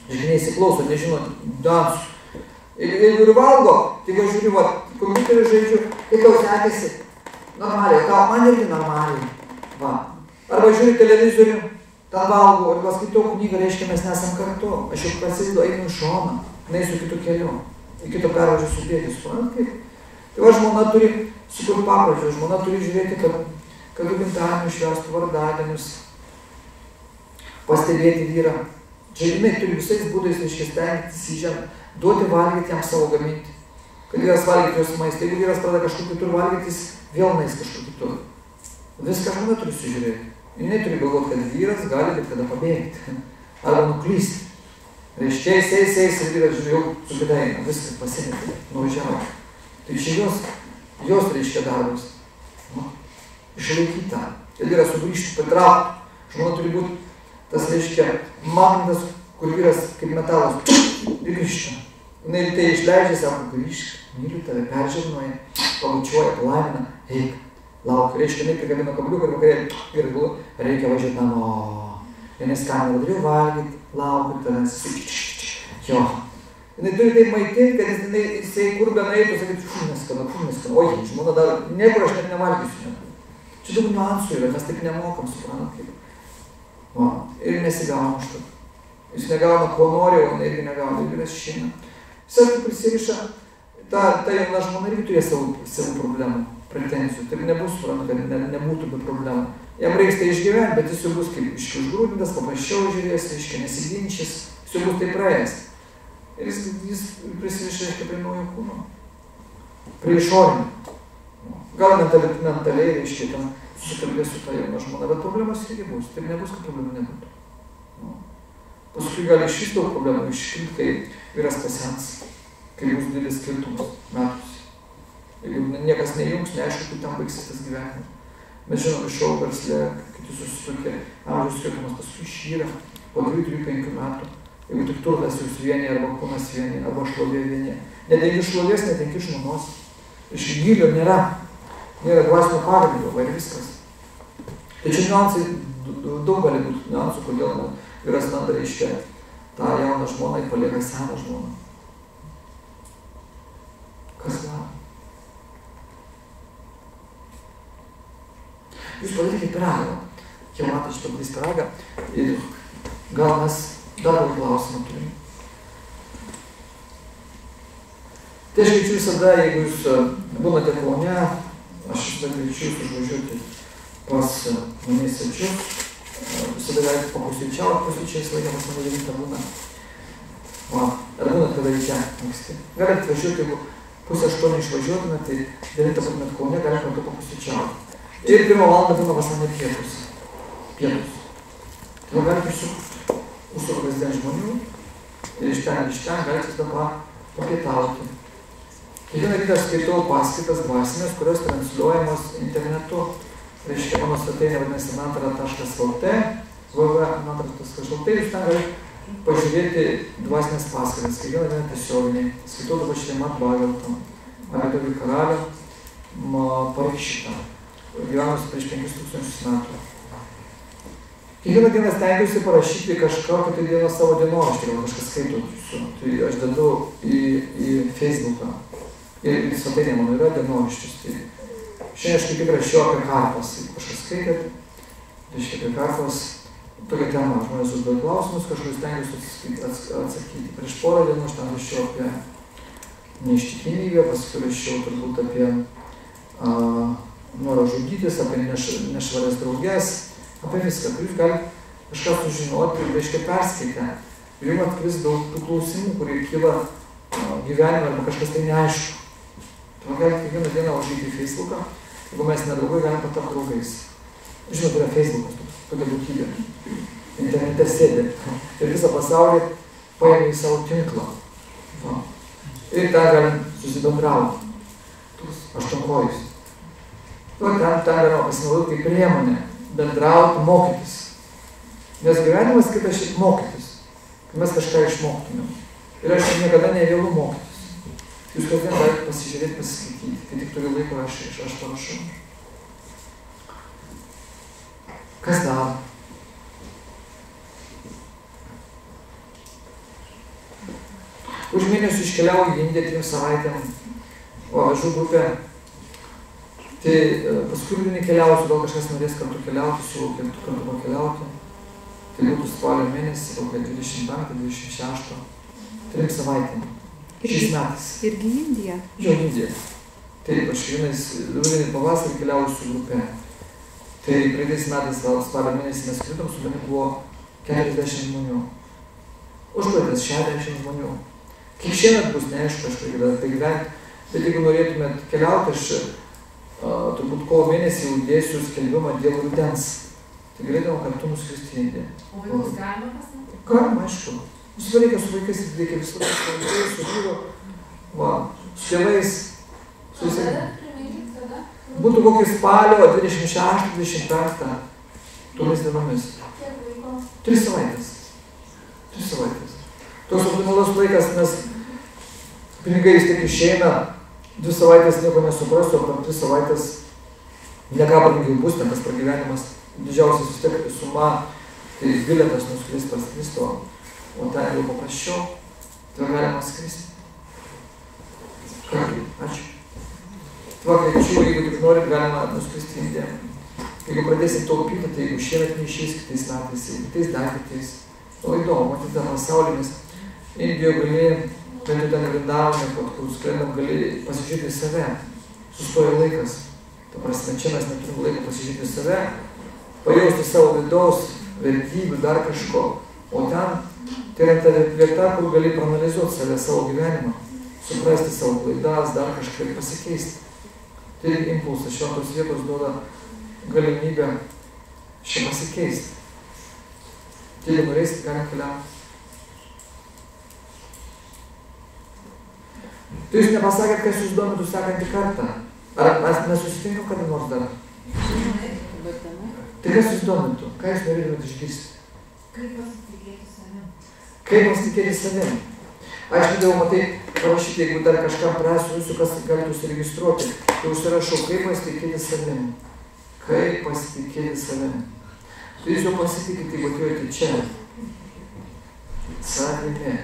Žinai, įsiklauso, nežino, dansų. Jeigu ir valgo, tai aš žiūriu, kompiuterį žaidžiu, kaip tau sekėsi? Normaliai, tau man irgi normaliai. Va. Arba žiūri televizorių, ten valgo, arba skaitau knygą, reiškia, mes nesam kartu. Aš jau prasidedu, einu į šoną, neįsiu kitų kelių. Į kito pervažiu sudėti, suprantat kaip? Tai va, žmona turi sukurti papročius, žmona turi žiūrėti, kad gimtadienius švęstų, vardadienius, pastebėti vyrą. Čia jinai turi visais būdais, reiškia, stengtis į žemę, duoti valgyti jam savo gaminti. Kad vyras valgyti jos maistą. Jeigu vyras pradeda kažkur kitur valgyti, jis vėl nais kažkur kitur. Viską žmona turi sužiūrėti. Jinai turi galvoti, kad vyras gali bet kada pabėgti. Arba nuklysti. Reiškia, eis, ir vyras žiūrėjau, subėdaina, viskas pasimėti, nuvažiavo. Tai čia jos reiškia darbas. Išlaikyti tą. Ir vyras sugrįžti, patraukti. Žmona turi būti tas reiškia magnetas, kur vyras kaip metalas ir grįžta. Jinai tai išleidžia, sako, grįžk, myliu tave, peržegnoja, pabučiuoja, palaimina, eik, lauk. Reiškia, jinai prikabino kabliuką ir vakarėlį vyras galvo, reikia važiuoti namo. Jinai skamina, dariu valgyti, laukiu tavęs. Jo. Jinai turi tai maitinti, kad jisai kur benaitų, sakyti, neskanu. Oi, žmona dar, niekur aš net nevalgysiu. Čia daug niuansų yra, mes taip nemokam, suprantat kaip. Va, ir nesigauna už to. Jis negauna, ko nori, o jinai irgi negauna, ir vyras išeina. Jis aišku prisiriša, ta jauna žmona irgi turės savo problemų, pretenzijų. Taip nebus, suprantu, kad nebūtų be problemų. Jam reiks tai išgyventi, bet jis jau bus kaip išgrūdintas, paprasčiau žiūrės, reiškia nesiginčys, jis jau bus tai praėjęs. Ir jis prisiriša prie naujo kūno. Prie išorinio. Gal mentaliai, reiškia, ten susikalbės su ta jauna žmona, bet problemas irgi bus. Taip nebus, kad problemų nebūtų. Paskui gali iš vis daug problemų iškilti, kai vyras pasens. kai bus didelis skirtumas metus. Jeigu niekas nejungs, neaišku, kaip ten baigsis tas gyvenimas. Mes žinom, iš šou versle, kiti susitokia amžiaus skirtumas, paskui išyra po 2-3-5 metų. Jeigu tik turtas jūs vienė, arba kūnas vienė, arba šlovė vienė. Netenki šlovės, netenki žmonos. Iš gylio nėra dvasinio pagrindo, va ir viskas. Tai čia niuansai, daug gali būti niuansų, kodėl vyras randa reiškia tą jauną žmoną ir palieka seną žmoną. Kas daro? Jūs padarykite pyragą. Jau matai šitą padarys pyragą ir gal mes dar daug klausimą turim. Tai aš kviečiu visada, jeigu jūs būnate Kaune, aš visada kviečiu jūs užvažiuoti pas mane svečius. Visada galite papusryčiauti, pusryčiais laiką pas mane 9 būna. Ar būnat kada reikia anksti? Galite atvažiuoti, jeigu 7:30 išvažiuotume, tai 9 būtumėt Kaune, galite kartu papusryčiauti. Ir 1 valandą būna pas mane pietus. Tai galite užsukti kasdien žmonių ir iš ten galite dabar papietauti. Kiekvieną rytą skaitau paskaitas dvasinės, kurios transliuojamos internetu. Reiškia, mano svetainė vadinasi natra.lt, www.natra.lt, jūs ten galite pažiūrėti dvasinės paskaitas. Kiekvieną dieną tiesioginiai. Skaitau dabar Šrimat Bhagavatam, Mahadevi Karalio Parikšitą, gyvenusi prieš 5000 metų. Kiekvieną dieną stengiuosi parašyti kažkokią tai dieną savo dienoraštį, gal kažkas skaito. Tai aš dedu į Facebooką. Ir svetainė mano yra dienoraštis. Tai šiandien aš kaip tik rašiau apie karpas. Jeigu kažkas skaitėt, reiškia apie karpas, tokia tema. Žmonės užduoja klausimus, kažkas stengiuosi atsakyti. Prieš porą dienų aš ten rašiau apie neištikimybę, paskui rašiau turbūt apie norą žudytis, apie nešvarias drauges, apie viską. Tai jūs galite kažką sužinoti ir reiškia perskaitę. Ir jums atkris daug tų klausimų, kurie kyla gyvenime arba kažkas tai neaišku. Tai galite kiekvieną dieną užeiti į Facebooką. Jeigu mes nedraugai, galim patapti draugais. Žinot, yra Facebookas, tokia daugybė. Internete sėdė. Ir visą pasaulį paėmė į savo tinklą. Ir ten galim susibendrauti. Aštuonkojus. Ten galima pasinaudoti kaip priemonė. Bendrauti, mokytis. Nes gyvenimas kitas šiaip mokytis. Mes kažką išmoktumėm. Ir aš niekada nevėlu mokytis. Jūs kasdien galite pasižiūrėti, pasiskaityti. Kai tik turiu laiko, aš parašau. Kas daro? Už mėnesį iškeliauju į Indiją 3 savaitėm, o vežu grupę. Tai paskui rudenį keliausiu, gal kažkas norės kartu keliauti, siūlau kartu pakeliauti. Tai būtų spalio mėnesį, kokia 25-26, 3 savaitėm. Šiais metais. Irgi Indija? Jo, Indija. Taip, aš rudenį pavasarį keliauju su grupė. Tai praeitais metais, spalio mėnesį mes skridom, su manim buvo 40 žmonių. Užpraeitas 60 žmonių. Kiek šiemet bus, neaišku, kažkaip tai gyventi. Bet jeigu norėtumėt keliauti, aš turbūt kovo mėnesį jau dėsiu skelbimą dėl rudens. Tai galėtume kartu nuskristi į Indiją. O vaikus galima pasakyti? Galima, aišku. Visą reikia su vaikais, reikia visą laiką su vaikais, su vyru, su tėvais. Būtų kokį spalio 26-25 tomis dienomis. Kiek laiko? 3 savaitės. 3 savaitės. Toks optimalus laikas, nes pinigai vis tiek išeina, 2 savaitės nieko nesuprasiu, o per 3 savaitės neką brangiau bus, ten tas pragyvenimas. Didžiausias vis tiek suma, tai bilietas nuskris pas Kristo, o ten jau paprasčiau, tai galima skristi. Kągi, ačiū. Tva, kviečiu, jeigu tik norit, galima nuskristi į Indiją. Jeigu pradėsit taupyti, tai jeigu šiemet neišeis kitais metais, jeigu kitais dar kitais. O įdomu, matyti tą pasaulį, nes Indijoje gali, bent jau ten Vrindavane, kur skrendam, gali pasižiūrėti į save. Sustoja laikas. Ta prasme, čia mes neturim laiko pasižiūrėti į save, pajausti savo vidaus vertybių, dar kažko. O ten, tai yra ta vieta, kur gali proanalizuoti save, savo gyvenimą, suprasti savo klaidas, dar kažkaip pasikeisti. Tai impulsas šios vietos duoda galimybę čia pasikeisti. Jeigu norėsit, galim keliauti. Tai jūs nepasakėt, kas jūs domintų sekantį kartą. Ar mes nesusitinkam kada nors dar? Tai kas jūs domintų? Ką jūs norėtumėt išgirsti? Kaip pasitikėti savim? Kaip pasitikėti savim? Aš vidėjau, matai, parašyti, jeigu dar kažkam prasiu jūsų, kas galite užsiregistruoti, tai užsirašau, kaip pasitikėti savim. Kaip pasitikėti savim. Tai jūs jau pasitikite, jeigu atėjote čia. Savimi.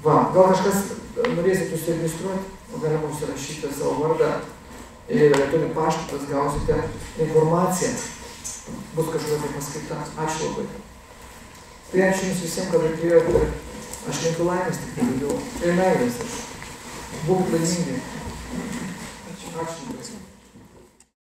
Va, gal kažkas norėsit užsiregistruoti, o galima užsirašyti savo vardą ir elektroninį paštą, gausite informaciją. Bus kažkokia tai paskaita. Ačiū labai. Tai ačiū jums visiems, kad atėjote. Aš linkiu laimės tik daugiau. Ir meilės. Būkit laimingi.